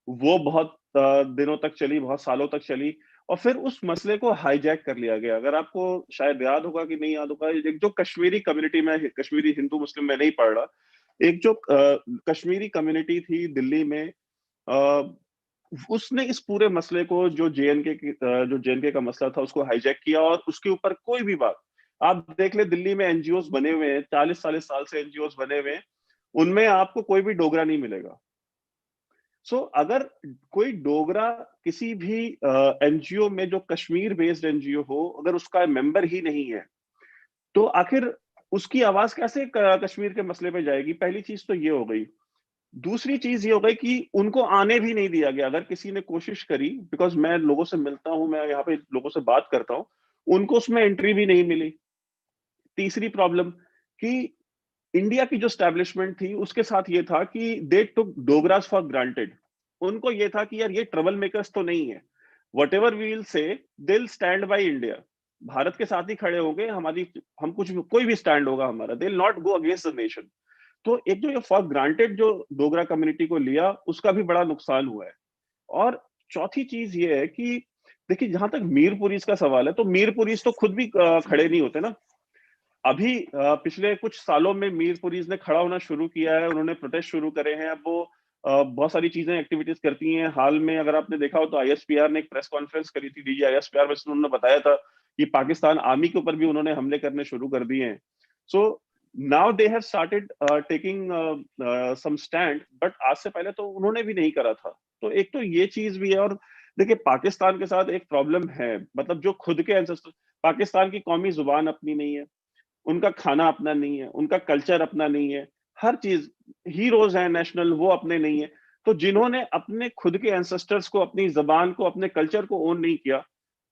वो बहुत दिनों तक चली, बहुत सालों तक चली, और फिर उस मसले को हाईजैक कर लिया गया। अगर आपको शायद याद होगा कि नहीं याद होगा, एक जो कश्मीरी कम्युनिटी में, कश्मीरी हिंदू मुस्लिम में नहीं पढ़ रहा, एक जो कश्मीरी कम्युनिटी थी दिल्ली में, उसने इस पूरे मसले को, जो जेएनके का मसला था, उसको हाईजैक किया, और उसके ऊपर कोई भी बात आप देख ले, दिल्ली में एनजीओस बने हुए हैं, 40 साल से एनजीओस बने हुए हैं, उनमें आपको कोई भी डोगरा नहीं मिलेगा। अगर कोई डोगरा किसी भी एनजीओ में, जो कश्मीर बेस्ड एनजीओ हो, अगर उसका मेंबर ही नहीं है, तो आखिर उसकी आवाज कैसे कश्मीर के मसले पे जाएगी? पहली चीज तो ये हो गई। दूसरी चीज ये हो गई कि उनको आने भी नहीं दिया गया। अगर किसी ने कोशिश करी, बिकॉज मैं लोगों से मिलता हूं, मैं यहाँ पे लोगों से बात करता हूं, उनको उसमें एंट्री भी नहीं मिली। तीसरी प्रॉब्लम कि इंडिया की जो स्टैब्लिशमेंट थी, उसके साथ ये था कि दे टुक डोगरास फॉर ग्रांटेड। उनको ये था कि यार ये ट्रबल मेकर्स तो नहीं है, what ever we will say, they will stand by India, Bharat के साथ ही खड़े होंगे, हम कुछ भी, कोई भी स्टैंड होगा हमारा, they will not go against the nation. तो एक जो ये फॉर ग्रांटेड जो डोगरा कम्युनिटी को लिया, उसका भी बड़ा नुकसान हुआ है। और चौथी चीज ये है कि देखिए, जहां तक मीरपुरीज का सवाल है, तो मीरपुरीज तो खुद भी खड़े नहीं होते ना। अभी पिछले कुछ सालों में मीरपुरीज ने खड़ा होना शुरू किया है, उन्होंने प्रोटेस्ट शुरू करे हैं। अब वो बहुत सारी चीजें, एक्टिविटीज करती हैं। हाल में अगर आपने देखा हो तो आईएसपीआर ने एक प्रेस कॉन्फ्रेंस करी थी, डीजी आईएसपीआर में उन्होंने बताया था कि पाकिस्तान आर्मी के ऊपर भी उन्होंने हमले करने शुरू कर दिए हैं। So now they have started taking some stand, but आज से पहले तो उन्होंने भी नहीं करा था। तो एक तो ये चीज भी है। और देखिए, पाकिस्तान के साथ एक प्रॉब्लम है, मतलब जो खुद के एंसेस्टर, पाकिस्तान की कौमी जुबान अपनी नहीं है, उनका खाना अपना नहीं है, उनका कल्चर अपना नहीं है, हर चीज, हीरोज हैं नेशनल, वो अपने नहीं है। तो जिन्होंने अपने खुद के एंसेस्टर्स को, अपनी जबान को, अपने कल्चर को ओन नहीं किया,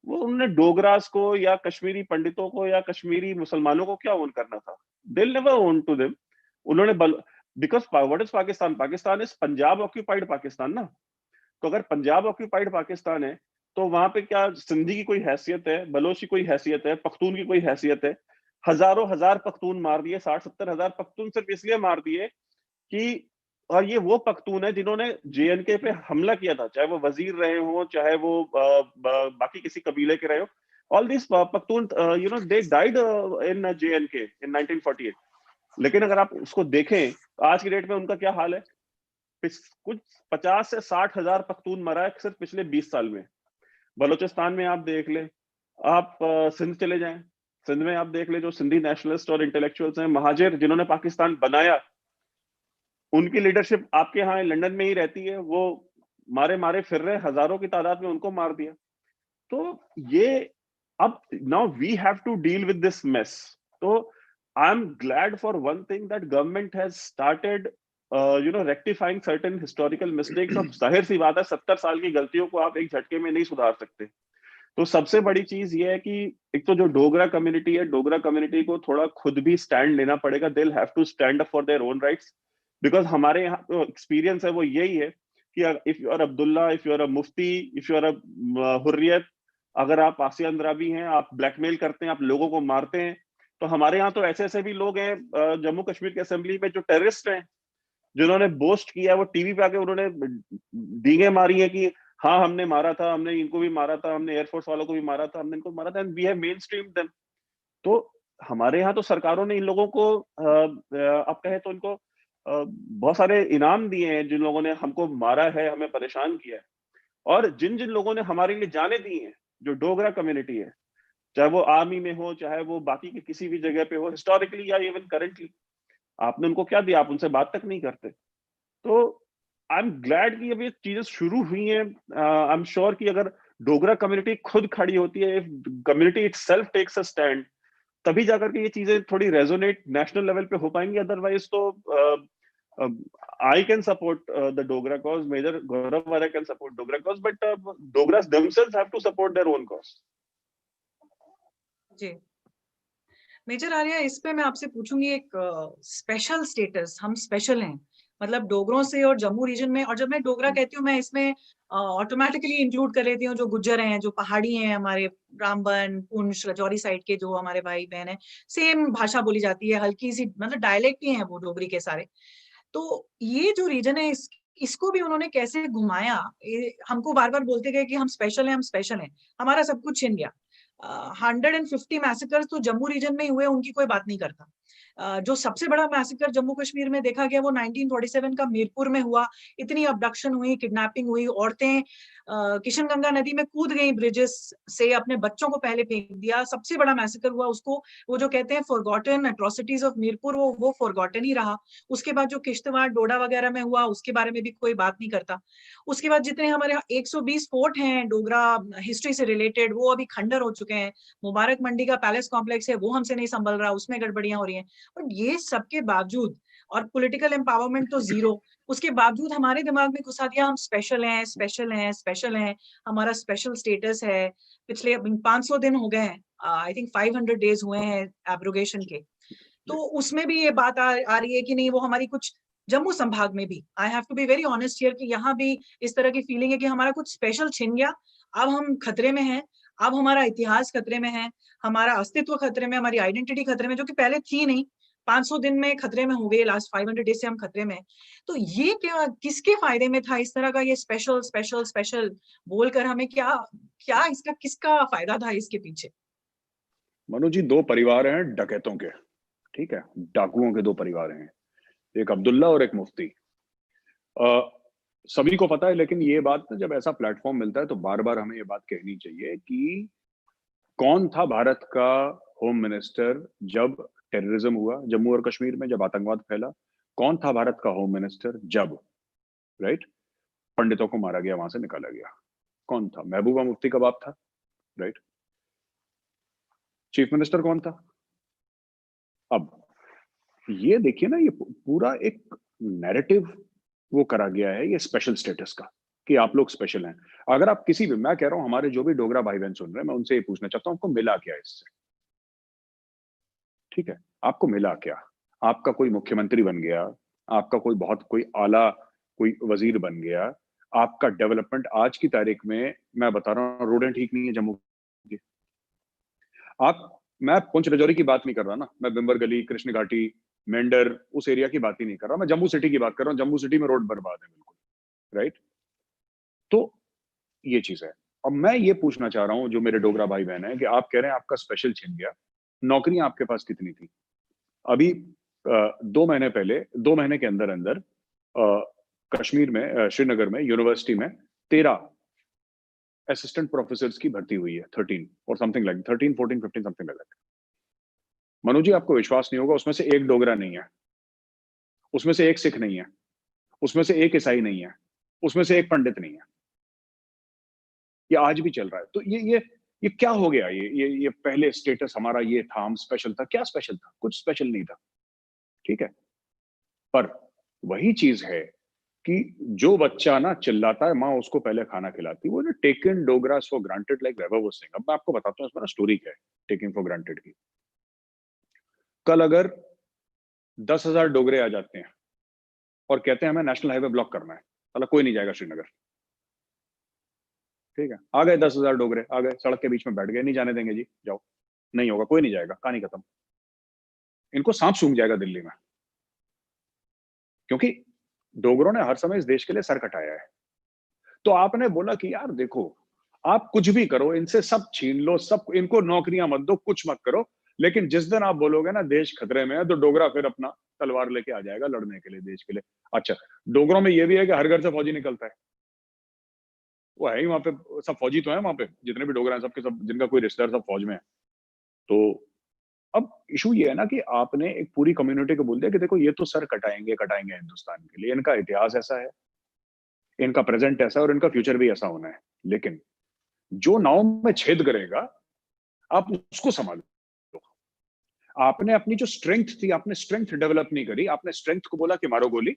वो उन्होंने डोगरास को या कश्मीरी पंडितों को या कश्मीरी मुसलमानों को क्या ओन करना था? They never own to them. उन्होंने because what is Pakistan? Pakistan is Punjab occupied Pakistan ना। तो अगर पंजाब ऑक्यूपाइड पाकिस्तान है, तो वहां पे क्या सिंधी की कोई हैसियत है, बलोच की कोई हैसियत है, पख्तून की कोई हैसियत है? हजारों हजार पख्तून मार दिए, 60-70 हजार पख्तून सिर्फ इसलिए मार दिए कि, और ये वो पख्तून है जिन्होंने जेएनके पे हमला किया था, चाहे वो वजीर रहे हो, चाहे वो बाकी किसी कबीले के रहे हो। All this Pakhtun, you know, they died in J and K in 1948। लेकिन अगर आप उसको देखें, आज की डेट में उनका क्या हाल है? कुछ 50 से 60 हजार पख्तून मरा है सिर्फ पिछले 20 साल में। बलूचिस्तान में आप देख ले, आप सिंध चले जाएं, सिंध में आप देख ले, जो सिंधी नेशनलिस्ट और इंटेलेक्चुअल्स हैं, महाजिर जिन्होंने पाकिस्तान बनाया, उनकी लीडरशिप आपके यहाँ लंदन में ही रहती है, वो मारे मारे फिर रहे, हजारों की तादाद में उनको मार दिया। तो ये अब now we have to deal with this mess. तो I am glad for one thing, that government has started you know rectifying certain historical mistakes. अब जाहिर सी बात है, 70 साल की गलतियों को आप एक झटके में नहीं सुधार सकते। तो सबसे बड़ी चीज ये है कि एक तो जो डोगरा कम्युनिटी है, डोगरा कम्युनिटी को थोड़ा खुद भी स्टैंड लेना पड़ेगा। They will have to stand up for their own rights, because हमारे यहाँ जो एक्सपीरियंस है वो यही है कि if you are Abdullah, if you are a Mufti, if you are a Hurriyat, अगर आप आसिया अंद्राबी हैं, आप ब्लैकमेल करते हैं, आप लोगों को मारते हैं, तो हमारे यहाँ तो ऐसे ऐसे भी लोग हैं जम्मू कश्मीर के असेंबली में जो टेररिस्ट हैं, जिन्होंने बोस्ट किया, वो टीवी पे आके उन्होंने डींगे मारी है कि हाँ हमने मारा था, हमने इनको भी मारा था, हमने एयरफोर्स वालों को भी मारा था, हमने इनको मारा था, and we have mainstream them. तो हमारे यहाँ तो सरकारों ने इन लोगों को आप कहे तो इनको बहुत सारे इनाम दिए हैं, जिन लोगों ने हमको मारा है, हमें परेशान किया है। और जिन जिन लोगों ने हमारे लिए जाने दी हैं, जो डोगरा कम्युनिटी है, चाहे वो आर्मी में हो, चाहे वो बाकी की किसी भी जगह पे हो, हिस्टोरिकली या इवन करेंटली, आपने उनको क्या दिया? आप उनसे बात तक नहीं करते। तो आई एम ग्लैड कि अब ये चीजें शुरू हुई हैं। आई एम श्योर कि अगर डोगरा कम्युनिटी खुद खड़ी होती है, community itself takes a stand, तभी जाकर के ये चीजें थोड़ी रेजोनेट नेशनल लेवल पे हो पाएंगी। अदरवाइज तो I can support the Dogra cause, major Gaurav वाला can support Dogra cause, but Dogras themselves have to support their own cause. जी मेजर आर्या, इस पे मैं आपसे पूछूंगी, एक स्पेशल स्टेटस, हम स्पेशल हैं, मतलब डोगरों से और जम्मू रीजन में। और जब मैं डोगरा कहती हूँ, मैं इसमें ऑटोमेटिकली इंक्लूड कर लेती हूँ जो गुज्जर हैं, जो पहाड़ी हैं, हमारे रामबन, पुंछ, राजौरी साइड के जो हमारे भाई बहन हैं, सेम भाषा बोली जाती है, हल्की सी मतलब डायलेक्ट ही है वो डोगरी के सारे। तो ये जो रीजन है इसको भी उन्होंने कैसे घुमाया, हमको बार बार बोलते गए कि हम स्पेशल हैं, हम स्पेशल हैं, हमारा सब कुछ छिन गया। 150 मैसेकर्स तो जम्मू रीजन में ही हुए, उनकी कोई बात नहीं करता। जो सबसे बड़ा मैसेकर जम्मू कश्मीर में देखा गया वो 1947 का मीरपुर में हुआ। इतनी अबडक्शन हुई, किडनैपिंग हुई, औरतें किशनगंगा नदी में कूद गई ब्रिजेस से, अपने बच्चों को पहले फेंक दिया। सबसे बड़ा मैसेकर हुआ, उसको वो जो कहते हैं फॉरगॉटन एट्रोसिटीज ऑफ मीरपुर, वो फॉरगॉटन ही रहा। उसके बाद जो किश्तवाड़, डोडा वगैरह में हुआ, उसके बारे में भी कोई बात नहीं करता। उसके बाद जितने हमारे 120 फोर्ट हैं डोगरा हिस्ट्री से रिलेटेड, वो अभी खंडर हो चुके हैं। मुबारक मंडी का पैलेस कॉम्प्लेक्स है, वो हमसे नहीं संभल रहा, उसमें गड़बड़ियां हो रही हैं। और ये सबके बावजूद, और पॉलिटिकल एम्पावरमेंट तो जीरो, उसके बावजूद हमारे दिमाग में घुसा दिया हम स्पेशल हैं, स्पेशल हैं, स्पेशल हैं, हमारा स्पेशल स्टेटस है। पिछले 500 दिन हो गए हैं, आई थिंक 500 डेज हुए हैं एब्रोगेशन के। तो उसमें भी ये बात आ रही है कि नहीं, वो हमारी कुछ जम्मू संभाग में भी, I have to be very honest here, कि यहाँ भी इस तरह की फीलिंग है कि हमारा कुछ स्पेशल छिन गया। अब हम खतरे में हैं, अब हमारा इतिहास खतरे में है, हमारा अस्तित्व खतरे में, हमारी आइडेंटिटी खतरे में, जो कि पहले थी नहीं। 500 दिन में खतरे में हो गए, लास्ट 500 डेज से हम खतरे में हैं। तो ये क्या, किसके फायदे में था इस तरह का ये स्पेशल स्पेशल स्पेशल बोलकर? हमें क्या क्या इसका, किसका फायदा था इसके पीछे? मनु जी, दो परिवार हैं डकैतों के, ठीक है, डाकुओं के दो परिवार हैं, एक अब्दुल्ला और एक मुफ्ती। सभी को पता है, लेकिन ये बात ना, जब ऐसा प्लेटफॉर्म मिलता है तो बार बार हमें ये बात कहनी चाहिए कि कौन था भारत का होम मिनिस्टर जब टेररिज्म हुआ जम्मू और कश्मीर में, जब आतंकवाद फैला? कौन था भारत का होम मिनिस्टर जब, राइट, पंडितों को मारा गया, वहां से निकाला गया? कौन था? महबूबा मुफ्ती का बाप था, राइट। चीफ मिनिस्टर कौन था? अब ये देखिए ना, ये पूरा एक नैरेटिव वो करा गया है ये स्पेशल स्टेटस का, कि आप लोग स्पेशल हैं। अगर आप किसी भी, मैं कह रहा हूं हमारे जो भी डोगरा भाई बहन सुन रहे हैं, मैं उनसे ये पूछना चाहता हूं, आपको मिला क्या इससे? ठीक है, आपको मिला क्या? आपका कोई मुख्यमंत्री बन गया, आपका कोई बहुत कोई आला कोई वजीर बन गया, आपका डेवलपमेंट आज की तारीख में, मैं बता रहा हूँ, रोडें ठीक नहीं है जम्मू की। मैं पुंछ राजौरी की बात नहीं कर रहा ना, मैं बिम्बर गली, कृष्ण घाटी, मेंढर, उस एरिया की बात ही नहीं कर रहा, मैं जम्मू सिटी की बात कर रहा हूँ। जम्मू सिटी में रोड बर्बाद है बिल्कुल, राइट। तो ये चीज है। अब मैं ये पूछना चाह रहा हूँ जो मेरे डोगरा भाई बहन है, कि आप कह रहे हैं आपका स्पेशल छिन गया, नौकरियां आपके पास कितनी थी? अभी 2 महीने पहले, 2 महीने के अंदर अंदर कश्मीर में, श्रीनगर में, यूनिवर्सिटी में 13 असिस्टेंट प्रोफेसर की भर्ती हुई है, 13 और something like 13, 14, 15 something like. Manu ji, आपको विश्वास नहीं होगा, उसमें से एक डोगरा नहीं है, उसमें से एक सिख नहीं है, उसमें से एक ईसाई नहीं है, उसमें से एक पंडित नहीं है। ये आज भी चल रहा है। तो ये क्या हो गया? ये पहले स्टेटस हमारा ये था, हम स्पेशल था। क्या स्पेशल था? कुछ स्पेशल नहीं था, ठीक है। पर वही चीज है कि जो बच्चा ना चिल्लाता है, माँ उसको पहले खाना खिलाती। वो जो taken Dogras for granted like Vaibhav was saying. अब मैं आपको बताता हूँ इसमें स्टोरी क्या है टेकिंग फॉर ग्रांटेड की। कल अगर 10,000 डोगरे आ जाते हैं और कहते हैं हमें नेशनल हाईवे ब्लॉक करना है, साला कोई नहीं जाएगा श्रीनगर, ठीक है। आ गए 10,000 डोगरे, आ गए, सड़क के बीच में बैठ गए, नहीं जाने देंगे जी, जाओ, नहीं होगा, कोई नहीं जाएगा, कहानी खत्म। इनको सांप सूंघ जाएगा दिल्ली में, क्योंकि डोगरों ने हर समय इस देश के लिए सर कटाया है। तो आपने बोला कि यार देखो, आप कुछ भी करो, इनसे सब छीन लो, सब, इनको नौकरियां मत दो, कुछ मत करो, लेकिन जिस दिन आप बोलोगे ना देश खतरे में है, तो डोगरा फिर अपना तलवार लेके आ जाएगा लड़ने के लिए देश के लिए। अच्छा, डोगरों में ये भी है कि हर घर से फौजी निकलता है, वो है ही वहां पे, सब फौजी तो है वहां पे, जितने भी डोगरा हैं सबके सब, जिनका कोई रिश्तेदार सब फौज में है। तो अब इशू ये है ना कि आपने एक पूरी कम्युनिटी को बोल दिया कि देखो ये तो सर कटाएंगे कटाएंगे हिंदुस्तान के लिए, इनका इतिहास ऐसा है, इनका प्रेजेंट ऐसा है और इनका फ्यूचर भी ऐसा होना है। लेकिन जो नाव में छेद करेगा, आप उसको संभालो। आपने अपनी जो स्ट्रेंथ थी, आपने स्ट्रेंथ डेवलप नहीं करी, आपने स्ट्रेंथ को बोला कि मारो गोली।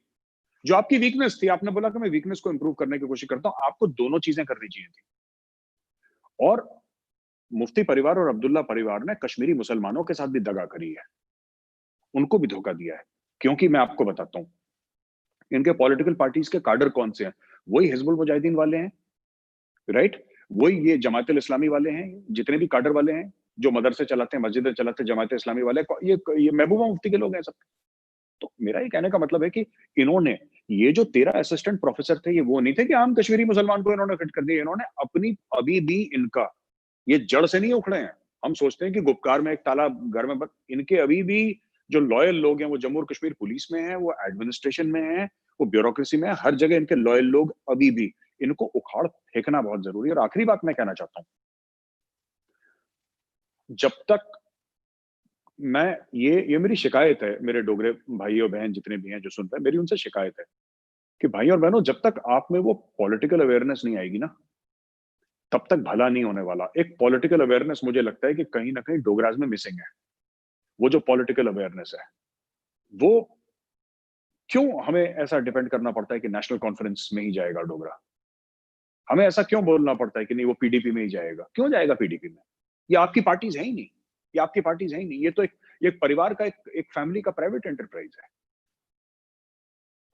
जो आपकी वीकनेस थी, आपने बोला कि मैं वीकनेस को इंप्रूव करने की कोशिश करता हूं। आपको दोनों चीजें करनी चाहिए थी। और मुफ्ती परिवार और अब्दुल्ला परिवार ने कश्मीरी मुसलमानों के साथ भी दगा करी है, उनको भी धोखा दिया है। क्योंकि मैं आपको बताता हूं, इनके पॉलिटिकल पार्टीज के कार्डर कौन से हैं? वही हिजबुल मुजाहिदीन वाले हैं, राइट? वही ये जमात इस्लामी वाले हैं, जितने भी काडर वाले हैं, जो मदरसे चलाते हैं, मस्जिदें चलाते हैं, जमात इस्लामी वाले, ये महबूबा मुफ्ती के लोग हैं सब। तो मेरा ये कहने का मतलब है कि इन्होंने, ये जो 13 असिस्टेंट प्रोफेसर थे, ये वो नहीं थे कि आम कश्मीरी मुसलमान को इन्होंने फिट कर दिया। इन्होंने अपनी, अभी भी इनका ये जड़ से नहीं उखड़े हैं। हम सोचते हैं कि गुपकार में एक ताला घर में, इनके अभी भी जो लॉयल लोग हैं वो जम्मू और कश्मीर पुलिस में हैं, वो एडमिनिस्ट्रेशन में हैं, वो ब्यूरोक्रेसी में है, हर जगह इनके लॉयल लोग अभी भी। इनको उखाड़ फेंकना बहुत जरूरी है। और आखिरी बात मैं कहना चाहता हूं, जब तक मैं, ये मेरी शिकायत है, मेरे डोगरे भाई और बहन जितने भी हैं जो सुनते हैं, मेरी उनसे शिकायत है कि भाई और बहनों, जब तक आप में वो पॉलिटिकल अवेयरनेस नहीं आएगी ना, तब तक भला नहीं होने वाला। एक पॉलिटिकल अवेयरनेस मुझे लगता है कि कहीं ना कहीं डोगराज में मिसिंग है। वो जो पॉलिटिकल अवेयरनेस है, वो क्यों हमें ऐसा डिपेंड करना पड़ता है कि नेशनल कॉन्फ्रेंस में ही जाएगा डोगरा? हमें ऐसा क्यों बोलना पड़ता है कि नहीं वो पीडीपी में ही जाएगा? क्यों जाएगा पीडीपी में? ये आपकी पार्टीज है ही नहीं, ये आपकी पार्टीज है ही नहीं। ये तो एक परिवार का, एक फैमिली का प्राइवेट एंटरप्राइज है।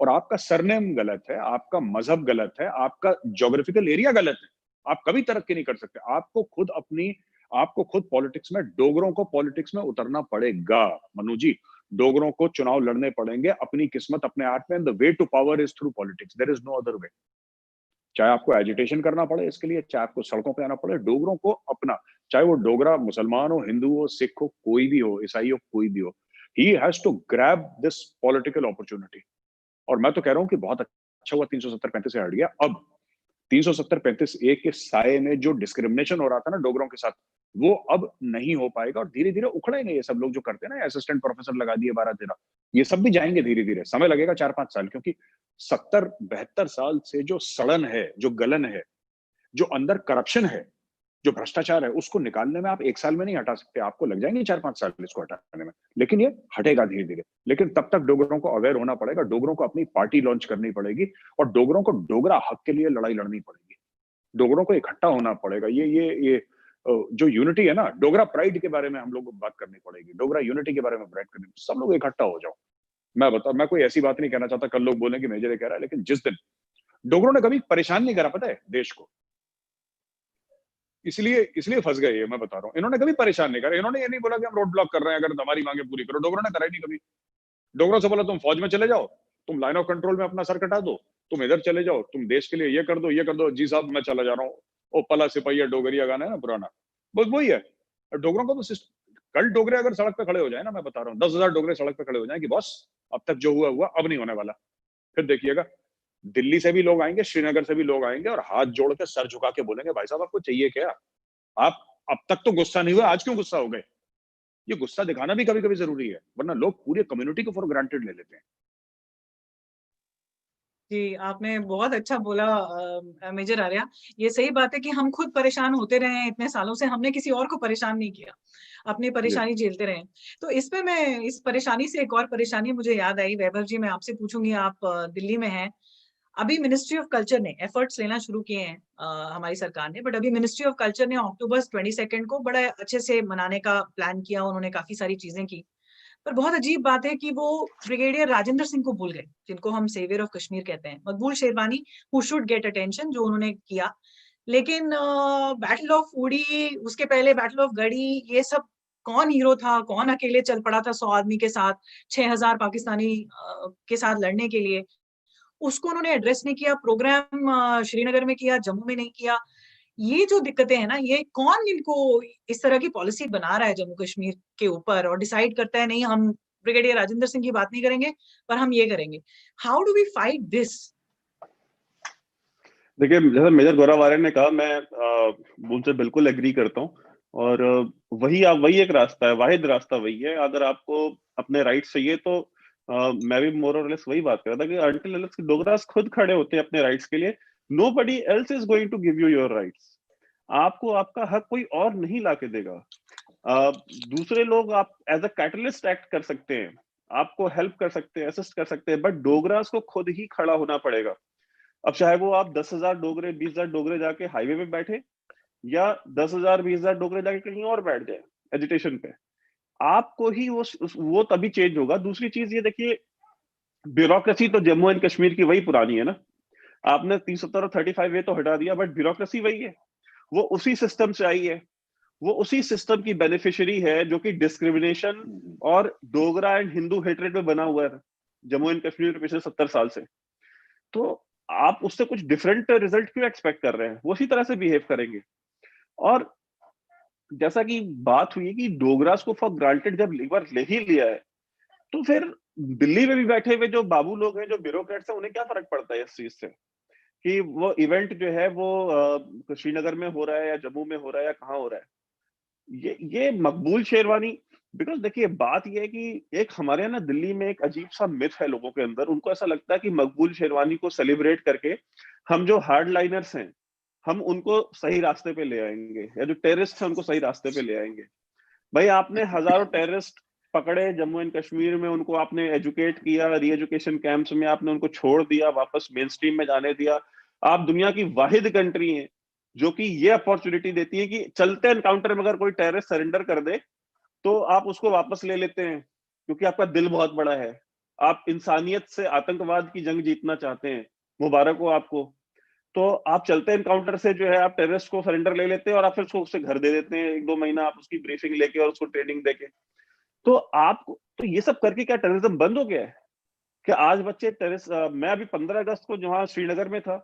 और आपका सरनेम गलत है, आपका मजहब गलत है, आपका ज्योग्राफिकल एरिया गलत है, आप कभी तरक्की नहीं कर सकते। आपको खुद पॉलिटिक्स में, डोगरों को पॉलिटिक्स में उतरना पड़ेगा मनु जी। डोगरों को चुनाव लड़ने पड़ेंगे, अपनी किस्मत अपने हाथ में। The way to power is through politics, there is no other way. चाहे आपको एजिटेशन करना पड़े इसके लिए, चाहे आपको सड़कों पे आना पड़े, डोगरों को अपना, चाहे वो डोगरा मुसलमान हो, हिंदू हो, सिख हो, कोई भी हो, ईसाई हो, कोई भी हो, he has to grab this political opportunity. और मैं तो कह रहा हूं कि बहुत अच्छा हुआ 370-35 से हट गया। अब 370-35 के साए में जो डिस्क्रिमिनेशन हो रहा था ना डोगरों के साथ, वो अब नहीं हो पाएगा। और धीरे धीरे उखड़ेंगे ये सब लोग जो करते हैं ना, असिस्टेंट प्रोफेसर लगा दिए 12-13, ये सब भी जाएंगे धीरे धीरे। समय लगेगा 4-5 साल, क्योंकि 70-72 साल से जो सड़न है, जो गलन है, जो अंदर करप्शन है, जो भ्रष्टाचार है, उसको निकालने में आप 1 साल में नहीं हटा सकते। आपको लग जाएंगे 4-5 साल इसको हटाने में, लेकिन ये हटेगा धीरे धीरे। लेकिन तब तक डोगरों को अवेयर होना पड़ेगा, डोगरों को अपनी पार्टी लॉन्च करनी पड़ेगी, और डोगरों को डोगरा हक के लिए लड़ाई लड़नी पड़ेगी। डोगरों को इकट्ठा होना पड़ेगा। ये जो यूनिटी है ना, डोगरा प्राइड के बारे में हम लोग को बात करनी पड़ेगी, डोगरा यूनिटी के बारे में बात करनी। सब लोग इकट्ठा हो जाओ। मैं कोई ऐसी बात नहीं कहना चाहता, कल लोग बोलें कि मेजर ये कह रहा है, लेकिन जिस दिन डोगरों ने कभी परेशान नहीं करा, पता है, देश को, इसलिए फंस गए ये, मैं बता रहा हूँ। इन्होंने कभी परेशान नहीं करा। इन्होंने ये नहीं बोला कि हम रोड ब्लॉक कर रहे हैं, अगर हमारी मांगे पूरी करो। डोगरों ने करा ही नहीं कभी। डोगरों से बोला तुम फौज में चले जाओ, तुम लाइन ऑफ कंट्रोल में अपना सर कटा दो, तुम इधर चले जाओ, तुम देश के लिए ये कर दो, ये कर दो। जी साहब मैं चला जा रहा हूँ। ओ पला सिपहिया डोगरिया गाना है ना पुराना, बस वही है। डोगरों का तो कल डोगरे अगर सड़क पे खड़े हो जाए ना, मैं बता रहा हूँ, 10,000 डोगरे सड़क पे खड़े हो जाए कि बॉस अब तक जो हुआ हुआ अब नहीं होने वाला, फिर देखिएगा दिल्ली से भी लोग आएंगे, श्रीनगर से भी लोग आएंगे, और हाथ जोड़ के सर झुका के बोलेंगे भाई साहब आपको चाहिए क्या? आप अब तक तो गुस्सा नहीं हुआ, आज क्यों गुस्सा हो गए? ये गुस्सा दिखाना भी कभी कभी जरूरी है, वरना लोग पूरी कम्युनिटी को फॉर ग्रांटेड ले लेते हैं। जी, आपने बहुत अच्छा बोला मेजर आर्या। ये सही बात है कि हम खुद परेशान होते रहे हैं इतने सालों से, हमने किसी और को परेशान नहीं किया, अपनी जी परेशानी झेलते रहे। तो इसमें मैं, इस परेशानी से एक और परेशानी मुझे याद आई। वैभव जी, मैं आपसे पूछूंगी, आप दिल्ली में हैं। अभी मिनिस्ट्री ऑफ कल्चर ने एफर्ट्स लेना शुरू किए हैं, हमारी सरकार ने, बट अभी मिनिस्ट्री ऑफ कल्चर ने अक्टूबर 22 को बड़ा अच्छे से मनाने का प्लान किया। उन्होंने काफी सारी चीजें की, पर बहुत अजीब बात है कि वो ब्रिगेडियर राजेंद्र सिंह को भूल गए, जिनको हम सेवियर ऑफ कश्मीर कहते हैं, मकबूल sherwani, who should get attention, जो उन्होंने किया। लेकिन बैटल ऑफ उड़ी, उसके पहले बैटल ऑफ गढ़ी, ये सब कौन हीरो था, कौन अकेले चल पड़ा था 100 आदमी के साथ, 6,000 पाकिस्तानी के साथ लड़ने के लिए? उसको उन्होंने एड्रेस नहीं किया। प्रोग्राम श्रीनगर में किया, जम्मू में नहीं किया। ये जो दिक्कतें हैं ना, ये कौन इनको इस तरह की पॉलिसी बना रहा है जम्मू कश्मीर के ऊपर, और डिसाइड करता है नहीं हम ब्रिगेडियर राजेंद्र सिंह की बात नहीं करेंगे, पर हम ये करेंगे। How do we fight this? देखिए, जैसा मेजर गौरव आर्य ने कहा, मैं उनसे बिल्कुल एग्री करता हूँ। और वही एक रास्ता है, वाहिद रास्ता वही है। अगर आपको अपने राइट्स चाहिए तो मैं भी मोर और लेस वही बात कर रहा था कि अंटिल अनलेस डोगरास खुद खड़े होते हैं अपने राइट्स के लिए, nobody else is going to give you your rights. आपको आपका हक कोई और नहीं लाके देगा। दूसरे लोग आप एज अ कैटलिस्ट एक्ट कर सकते हैं, आपको हेल्प कर सकते हैं, असिस्ट कर सकते हैं, बट डोगरास को खुद ही खड़ा होना पड़ेगा। अब चाहे वो आप 10,000 डोगरे, 20,000 डोगरे जाके हाईवे पे बैठे, या 10,000 20,000 डोगरे जाके कहीं और बैठ जाए एजिटेशन पे, आपको ही वो तभी चेंज होगा। दूसरी चीज ये देखिए, ब्यूरोक्रेसी तो जम्मू एंड कश्मीर की वही पुरानी है ना। आपने 370 और 35A तो हटा दिया, बट ब्यूरोक्रेसी वही है, वो उसी सिस्टम से आई है, वो उसी सिस्टम की बेनिफिशियरी है जो कि डिस्क्रिमिनेशन और डोगरा एंड हिंदू हेट्रेड में बना हुआ है जम्मू एंड कश्मीर में पिछले 70 साल से। तो आप उससे कुछ डिफरेंट रिजल्ट क्यों एक्सपेक्ट कर रहे हैं? वो उसी तरह से बिहेव करेंगे। और जैसा कि बात हुई कि डोगरास को फॉर ग्रांटेड जब एक बार ले ही लिया है, तो फिर दिल्ली में भी बैठे हुए जो बाबू लोग हैं, जो ब्यूरोक्रेट्स हैं, उन्हें क्या फर्क पड़ता है इस चीज से कि वो इवेंट जो है वो श्रीनगर में हो रहा है या जम्मू में हो रहा है या कहाँ हो रहा है। ये मकबूल शेरवानी, बिकॉज देखिए बात ये है कि एक हमारे यहाँ ना दिल्ली में एक अजीब सा मिथ है लोगों के अंदर, उनको ऐसा लगता है कि मकबूल शेरवानी को सेलिब्रेट करके हम जो हार्ड लाइनर्स हैं हम उनको सही रास्ते पे ले आएंगे, या जो टेररिस्ट हैं उनको सही रास्ते पे ले आएंगे। भाई आपने हजारों टेररिस्ट पकड़े जम्मू एंड कश्मीर में, उनको आपने एजुकेट किया, री एजुकेशन कैंप्स में आपने उनको छोड़ दिया, वापस मेन स्ट्रीम में जाने दिया। आप दुनिया की वाहिद कंट्री है जो कि ये अपॉर्चुनिटी देती है कि चलते एनकाउंटर में अगर कोई टेररिस्ट सरेंडर कर दे तो आप उसको वापस ले लेते हैं, क्योंकि आपका दिल बहुत बड़ा है, आप इंसानियत से आतंकवाद की जंग जीतना चाहते हैं, मुबारक हो आपको। तो आप चलते एनकाउंटर से जो है आप टेररिस्ट को सरेंडर ले लेते हैं और आप फिर उसको उससे घर दे देते हैं, 1-2 महीना आप उसकी ब्रीफिंग लेके और उसको ट्रेनिंग देके। तो आप तो ये सब करके क्या टेररिज्म बंद हो गया है? कि आज बच्चे टेररिस्ट, मैं अभी 15 अगस्त को जहां श्रीनगर में था,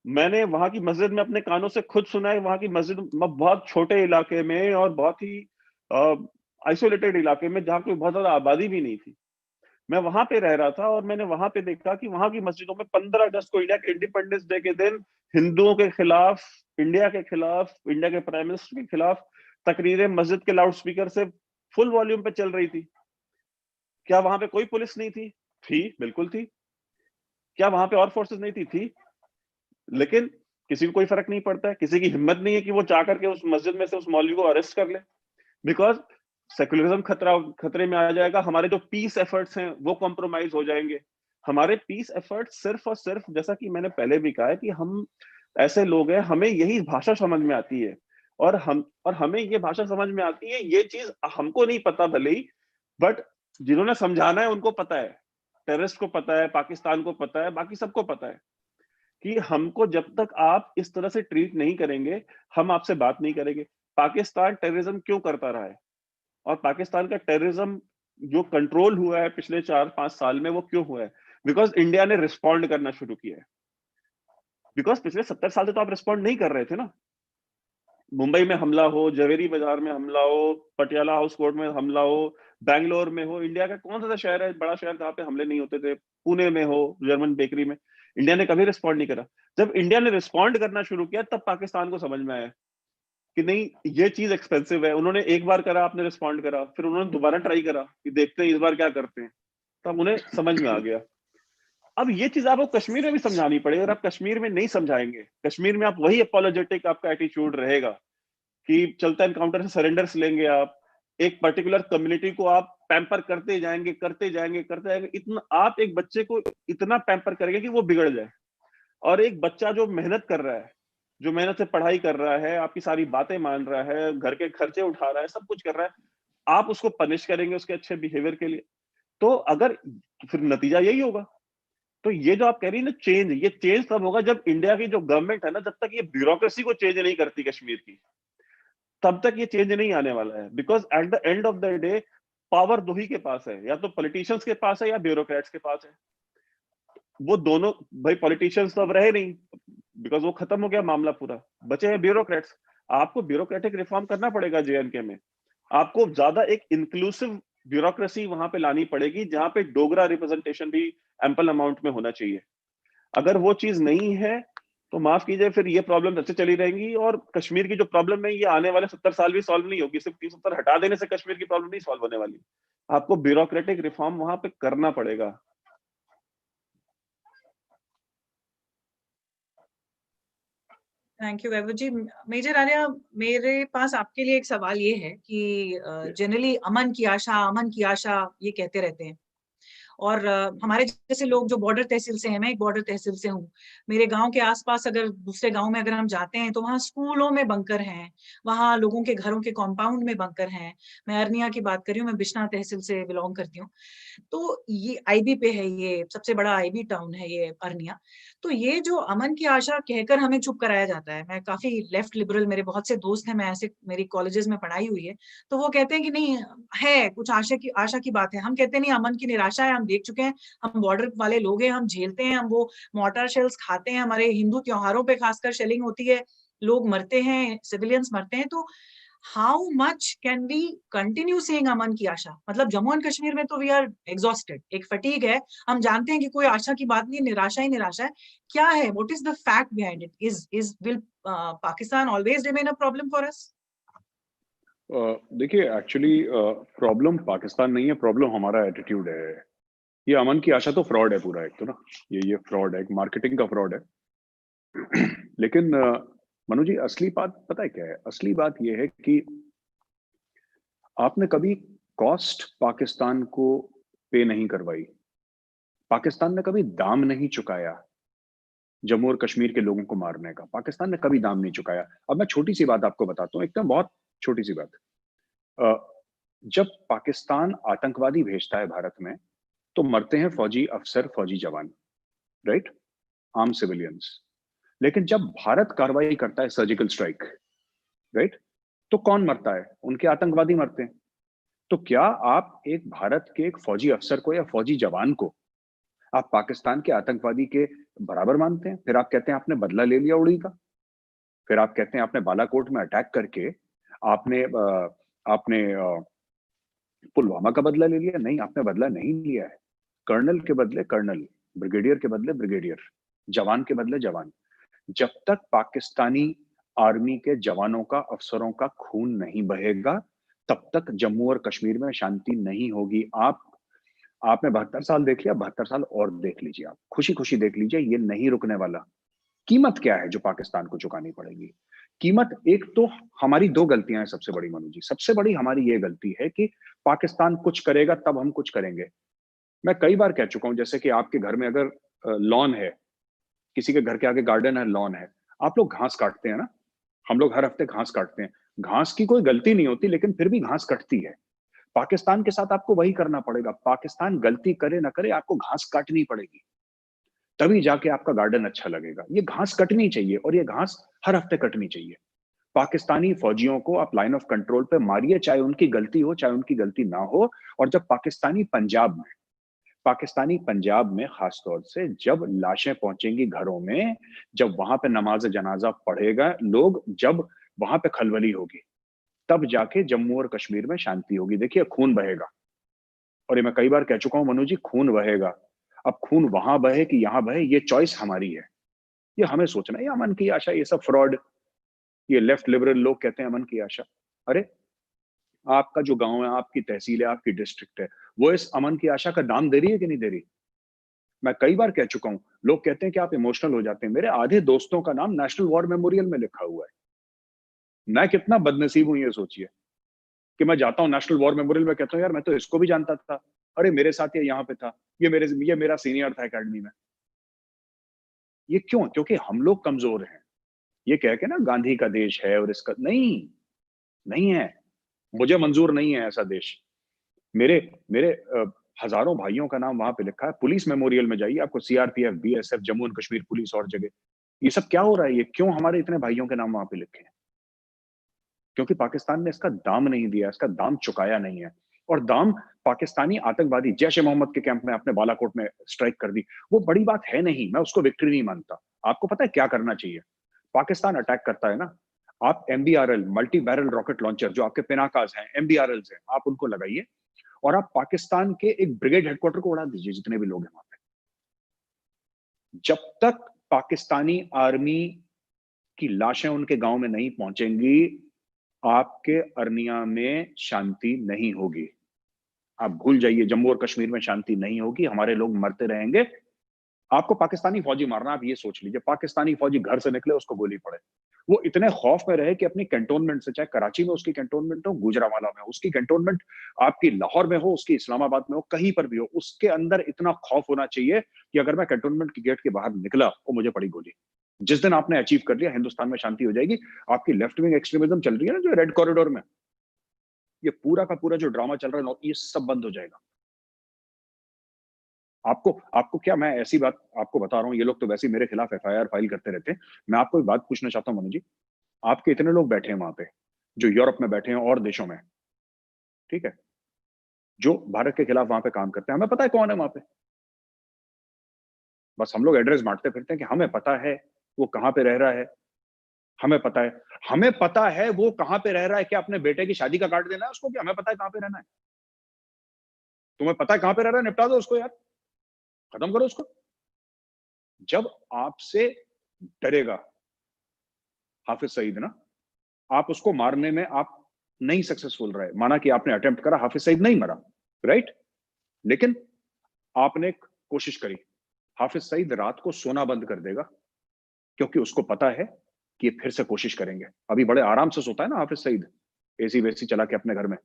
मैंने वहां की मस्जिद में अपने कानों से खुद सुना है, वहां की मस्जिद बहुत छोटे इलाके में और बहुत ही आइसोलेटेड इलाके में जहां कोई बहुत ज्यादा आबादी भी नहीं थी, मैं वहां पे रह रहा था और मैंने वहां पे देखा कि वहां की मस्जिदों में 15 अगस्त को, इंडिया के इंडिपेंडेंस डे के दिन, हिंदुओं के खिलाफ, इंडिया के खिलाफ, इंडिया के प्राइम मिनिस्टर के खिलाफ तकरीरें मस्जिद के लाउड स्पीकर से फुल वॉल्यूम पे चल रही थी। क्या वहां पे कोई पुलिस नहीं थी? थी, बिल्कुल थी। क्या वहां पे और फोर्सेस नहीं थी? थी। लेकिन किसी को कोई फर्क नहीं पड़ता है, किसी की हिम्मत नहीं है कि वो जा करके उस मस्जिद में से उस मौलवी को अरेस्ट कर ले, बिकॉज सेकुलरिज्म खतरे में आ जाएगा, हमारे जो पीस एफर्ट्स हैं वो कॉम्प्रोमाइज हो जाएंगे। हमारे पीस एफर्ट्स सिर्फ और सिर्फ, जैसा कि मैंने पहले भी कहा है कि हम ऐसे लोग हैं, हमें यही भाषा समझ में आती है और हमें ये भाषा समझ में आती है, ये चीज हमको नहीं पता भले ही, बट जिन्होंने समझाना है उनको पता है, टेररिस्ट को पता है, पाकिस्तान को पता है, बाकी सबको पता है कि हमको जब तक आप इस तरह से ट्रीट नहीं करेंगे हम आपसे बात नहीं करेंगे। पाकिस्तान टेररिज्म क्यों करता रहा है और पाकिस्तान का टेररिज्म जो कंट्रोल हुआ है पिछले 4-5 साल में वो क्यों हुआ है? बिकॉज इंडिया ने रिस्पॉन्ड करना शुरू किया है। बिकॉज पिछले 70 साल से तो आप रिस्पॉन्ड नहीं कर रहे थे ना। मुंबई में हमला हो, जवेरी बाजार में हमला हो, पटियाला हाउस कोर्ट में हमला हो, बैंगलोर में हो, इंडिया का कौन सा शहर है, बड़ा शहर जहाँ पे हमले नहीं होते थे? पुणे में हो, जर्मन बेकरी में, इंडिया ने कभी रिस्पॉन्ड नहीं करा। जब इंडिया ने रिस्पॉन्ड करना शुरू किया तब पाकिस्तान को समझ में आया कि नहीं, ये चीज एक्सपेंसिव है। उन्होंने एक बार करा, आपने रिस्पॉन्ड करा, फिर उन्होंने दोबारा ट्राई करा कि देखते हैं इस बार क्या करते हैं, तब उन्हें समझ में आ गया। अब ये चीज आपको कश्मीर में भी समझानी पड़ेगी। अगर आप कश्मीर में नहीं समझाएंगे, कश्मीर में आप वही अपोलोजेटिक आपका एटीट्यूड रहेगा कि चलता एनकाउंटर से सरेंडर्स लेंगे, आप एक पर्टिकुलर कम्युनिटी को आप पैम्पर करते जाएंगे, करते जाएंगे, करते जाएंगे, इतना आप एक बच्चे को इतना पैम्पर करेंगे कि वो बिगड़ जाए। और एक बच्चा जो मेहनत कर रहा है, जो मेहनत से पढ़ाई कर रहा है, आपकी सारी बातें मान रहा है, घर के खर्चे उठा रहा है, सब कुछ कर रहा है, आप उसको पनिश करेंगे उसके अच्छे बिहेवियर के लिए, तो अगर फिर नतीजा यही होगा। तो ये जो आप कह रही है ना चेंज, ये चेंज तब होगा जब इंडिया की जो गवर्नमेंट है ना, जब तक ये ब्यूरोक्रेसी को चेंज नहीं करती कश्मीर की, तब तक ये चेंज नहीं आने वाला है। Because at the end of the day power दो ही के पास है, या तो पॉलिटिशियंस के पास है या ब्यूरोक्रेट्स के पास है। वो दोनों, भाई पॉलिटिशियंस तो अब रहे नहीं बिकॉज वो खत्म हो गया मामला पूरा, बचे हैं ब्यूरोक्रेट्स। आपको ब्यूरोक्रेटिक रिफॉर्म करना पड़ेगा जेएनके में, आपको ज्यादा एक इंक्लूसिव ब्यूरोक्रेसी वहां पे लानी पड़ेगी जहां पे डोगरा रिप्रेजेंटेशन भी एम्पल अमाउंट में होना चाहिए। अगर वो चीज नहीं है तो माफ कीजिए, फिर ये प्रॉब्लम अच्छे चली रहेंगी और कश्मीर की जो प्रॉब्लम है ये आने वाले 70 साल भी सॉल्व नहीं होगी। सिर्फ 370 हटा देने से कश्मीर की प्रॉब्लम नहीं सॉल्व होने वाली, आपको ब्यूरोक्रेटिक रिफॉर्म वहां पे करना पड़ेगा। Thank you Vaibhav ji. Major Arya, मेरे पास आपके लिए एक सवाल ये है कि जनरली अमन की आशा, अमन की आशा ये कहते रहते हैं, और हमारे जैसे लोग जो बॉर्डर तहसील से हैं, मैं एक बॉर्डर तहसील से हूँ, मेरे गांव के आसपास अगर दूसरे गांव में अगर हम जाते हैं तो वहाँ स्कूलों में बंकर हैं, वहाँ लोगों के घरों के कॉम्पाउंड में बंकर हैं। मैं अरनिया की बात कर रही हूँ, मैं बिश्ना तहसील से बिलोंग करती हूँ। तो ये आईबी पे है, ये सबसे बड़ा आईबी टाउन है ये अरनिया। तो ये जो अमन की आशा कहकर हमें चुप कराया जाता है, मैं काफी लेफ्ट लिबरल, मेरे बहुत से दोस्त हैं, मैं ऐसे मेरी कॉलेजेस में पढ़ाई हुई है, तो वो कहते हैं कि नहीं है कुछ आशा की बात है। हम कहते हैं नहीं, अमन की निराशा है, हम देख चुके हैं, हम बॉर्डर वाले लोग हैं, हम झेलते हैं, हम वो मोर्टार शेल्स खाते हैं, हमारे हिंदू त्योहारों पे खासकर शेलिंग होती है, लोग मरते हैं, सिविलियंस मरते हैं। तो how much can we continue saying अमन की आशा? मतलब जम्मू एंड कश्मीर में तो वी आर एग्जॉस्टेड, एक फटीग है, हम जानते हैं कि कोई आशा की बात नहीं, निराशा ही निराशा है। क्या है, what is the fact behind it? Is will Pakistan always remain a problem for us? देखिए, एक्चुअली प्रॉब्लम पाकिस्तान नहीं है, प्रॉब्लम हमारा एटीट्यूड है। ये अमन की आशा तो फ्रॉड है पूरा, एक तो ना ये फ्रॉड है, एक मार्केटिंग का फ्रॉड है। लेकिन मनु जी, असली बात पता है क्या है? असली बात ये है कि आपने कभी कॉस्ट पाकिस्तान को पे नहीं करवाई, पाकिस्तान ने कभी दाम नहीं चुकाया जम्मू और कश्मीर के लोगों को मारने का, पाकिस्तान ने कभी दाम नहीं चुकाया। अब मैं छोटी सी बात आपको बताता हूँ, एकदम बहुत छोटी सी बात। अ, जब पाकिस्तान आतंकवादी भेजता है भारत में, तो मरते हैं फौजी अफसर, फौजी जवान, राइट, आम सिविलियंस। लेकिन जब भारत कार्रवाई करता है, सर्जिकल स्ट्राइक, राइट, तो कौन मरता है? उनके आतंकवादी मरते हैं। तो क्या आप एक भारत के एक फौजी अफसर को या फौजी जवान को आप पाकिस्तान के आतंकवादी के बराबर मानते हैं? फिर आप कहते हैं आपने बदला ले लिया उड़ी का, फिर आप कहते हैं आपने बालाकोट में अटैक करके आपने आपने पुलवामा का बदला ले लिया। नहीं, आपने बदला नहीं लिया है। कर्नल के बदले कर्नल, ब्रिगेडियर के बदले ब्रिगेडियर, जवान के बदले जवान। जब तक पाकिस्तानी आर्मी के जवानों का, अफसरों का खून नहीं बहेगा, तब तक जम्मू और कश्मीर में शांति नहीं होगी। आपने 72 साल देख लिया, 72 साल और देख लीजिए, आप खुशी खुशी देख लीजिए, ये नहीं रुकने वाला। कीमत क्या है जो पाकिस्तान को चुकानी पड़ेगी? कीमत, एक तो हमारी दो गलतियां हैं सबसे बड़ी मनु जी। सबसे बड़ी हमारी ये गलती है कि पाकिस्तान कुछ करेगा तब हम कुछ करेंगे। मैं कई बार कह चुका हूं, जैसे कि आपके घर में अगर लॉन है, किसी के घर के आगे गार्डन है, लॉन है, आप लोग घास काटते हैं ना, हम लोग हर हफ्ते घास काटते हैं। घास की कोई गलती नहीं होती, लेकिन फिर भी घास कटती है। पाकिस्तान के साथ आपको वही करना पड़ेगा। पाकिस्तान गलती करे ना करे, आपको घास काटनी पड़ेगी, तभी जाके आपका गार्डन अच्छा लगेगा। ये घास कटनी चाहिए, और ये घास हर हफ्ते कटनी चाहिए। पाकिस्तानी फौजियों को आप लाइन ऑफ कंट्रोल पे मारिए, चाहे उनकी गलती हो चाहे उनकी गलती ना हो। और जब पाकिस्तानी पंजाब में खास तौर से जब लाशें पहुंचेंगी घरों में, जब वहां पे नमाज जनाजा पढ़ेगा लोग, जब वहां पे खलबली होगी, तब जाके जम्मू और कश्मीर में शांति होगी। देखिए, खून बहेगा, और ये मैं कई बार कह चुका हूं मनु जी, खून बहेगा। अब खून वहां बहे कि यहां बहे, ये चॉइस हमारी है। ये हमें सोचना है। ये अमन की आशा, ये सब फ्रॉड, ये लेफ्ट लिबरल लोग कहते हैं अमन की आशा। अरे, आपका जो गांव है, आपकी तहसील है, आपकी डिस्ट्रिक्ट है, वो इस अमन की आशा का दाम दे रही है कि नहीं दे रही? मैं कई बार कह चुका हूं, लोग कहते हैं कि आप इमोशनल हो जाते हैं। मेरे आधे दोस्तों का नाम नेशनल वॉर मेमोरियल में लिखा हुआ है। मैं कितना बदनसीब हूं, ये सोचिए, कि मैं जाता हूं नेशनल वॉर मेमोरियल में, कहता हूं यार मैं तो इसको भी जानता था, अरे मेरे साथ ये यहाँ पे था, ये मेरा सीनियर था एकेडमी में। ये क्यों? क्योंकि हम लोग कमजोर हैं। ये कह के ना गांधी का देश है और इसका, नहीं, नहीं है। मुझे मंजूर नहीं है ऐसा देश। मेरे मेरे हजारों भाइयों का नाम वहां पे लिखा है। पुलिस मेमोरियल में जाइए, आपको CRPF, BSF, Jammu and Kashmir police और जगह। ये सब क्या हो रहा है? ये क्यों हमारे इतने भाइयों के नाम वहां पे लिखे हैं? क्योंकि पाकिस्तान ने इसका दाम नहीं दिया, इसका दाम चुकाया नहीं है। और दाम पाकिस्तानी आतंकवादी जैश ए मोहम्मद के कैंप में आपने बालाकोट में स्ट्राइक कर दी, वो बड़ी बात है नहीं, मैं उसको विक्ट्री नहीं मानता। आपको पता है क्या करना चाहिए? पाकिस्तान अटैक करता है ना, आप MBRL, multi barrel rocket launcher, जो आपके पिनाकाज हैं, एमबीआरएल हैं, आप उनको लगाइए, और आप पाकिस्तान के एक ब्रिगेड हेडक्वार्टर को उड़ा दीजिए, जितने भी लोग हैं वहां पे। जब तक पाकिस्तानी आर्मी की लाशें उनके गांव में नहीं पहुंचेंगी, आपके अरनिया में शांति नहीं होगी। आप भूल जाइए, जम्मू और कश्मीर में शांति नहीं होगी, हमारे लोग मरते रहेंगे। आपको पाकिस्तानी फौजी मारना, आप ये सोच लीजिए, पाकिस्तानी फौजी घर से निकले, उसको गोली पड़े, वो इतने खौफ में रहे कि अपनी कैंटोनमेंट से, चाहे कराची में उसकी कैंटोनमेंट हो, गुजरावाला में उसकी कैंटोनमेंट, आपकी लाहौर में हो, उसकी इस्लामाबाद में हो, कहीं पर भी हो, उसके अंदर इतना खौफ होना चाहिए कि अगर मैं कैंटोनमेंट के गेट के बाहर निकला तो मुझे पड़ी गोली। जिस दिन आपने अचीव कर लिया, हिंदुस्तान में शांति हो जाएगी। आपकी लेफ्ट विंग एक्सट्रीमिज्म चल रही है ना जो रेड कॉरिडोर में, ये पूरा का पूरा जो ड्रामा चल रहा है, ये सब बंद हो जाएगा। आपको आपको क्या, मैं ऐसी बात आपको बता रहा हूं, ये लोग तो वैसे ही मेरे खिलाफ एफआईआर फाइल करते रहते हैं। मैं आपको एक बात पूछना चाहता हूं मनु जी, आपके इतने लोग बैठे हैं वहां पे, जो यूरोप में बैठे हैं और देशों में, ठीक है, जो भारत के खिलाफ वहां पे काम करते हैं, हमें पता है कौन है वहां पे। बस हम लोग एड्रेस बांटते फिरते हैं कि हमें पता है वो कहां पे रह रहा है, हमें पता है, हमें पता है वो कहां पे रह रहा है। क्या अपने बेटे की शादी का कार्ड देना है उसको, कि हमें पता है कहां पे रहना है? तुम्हें पता है कहां पे रह रहा है, निपटा दो उसको यार, खत्म करो उसको। जब आपसे डरेगा हाफिज सईद ना, आप उसको मारने में आप नहीं सक्सेसफुल रहे, माना कि आपने अटेम्प्ट करा, हाफिज सईद नहीं मरा, राइट, लेकिन आपने एक कोशिश करी। हाफिज सईद रात को सोना बंद कर देगा, क्योंकि उसको पता है कि ये फिर से कोशिश करेंगे। अभी बड़े आराम से सोता है ना हाफिज सईद, एसी वेसी चला के अपने घर में,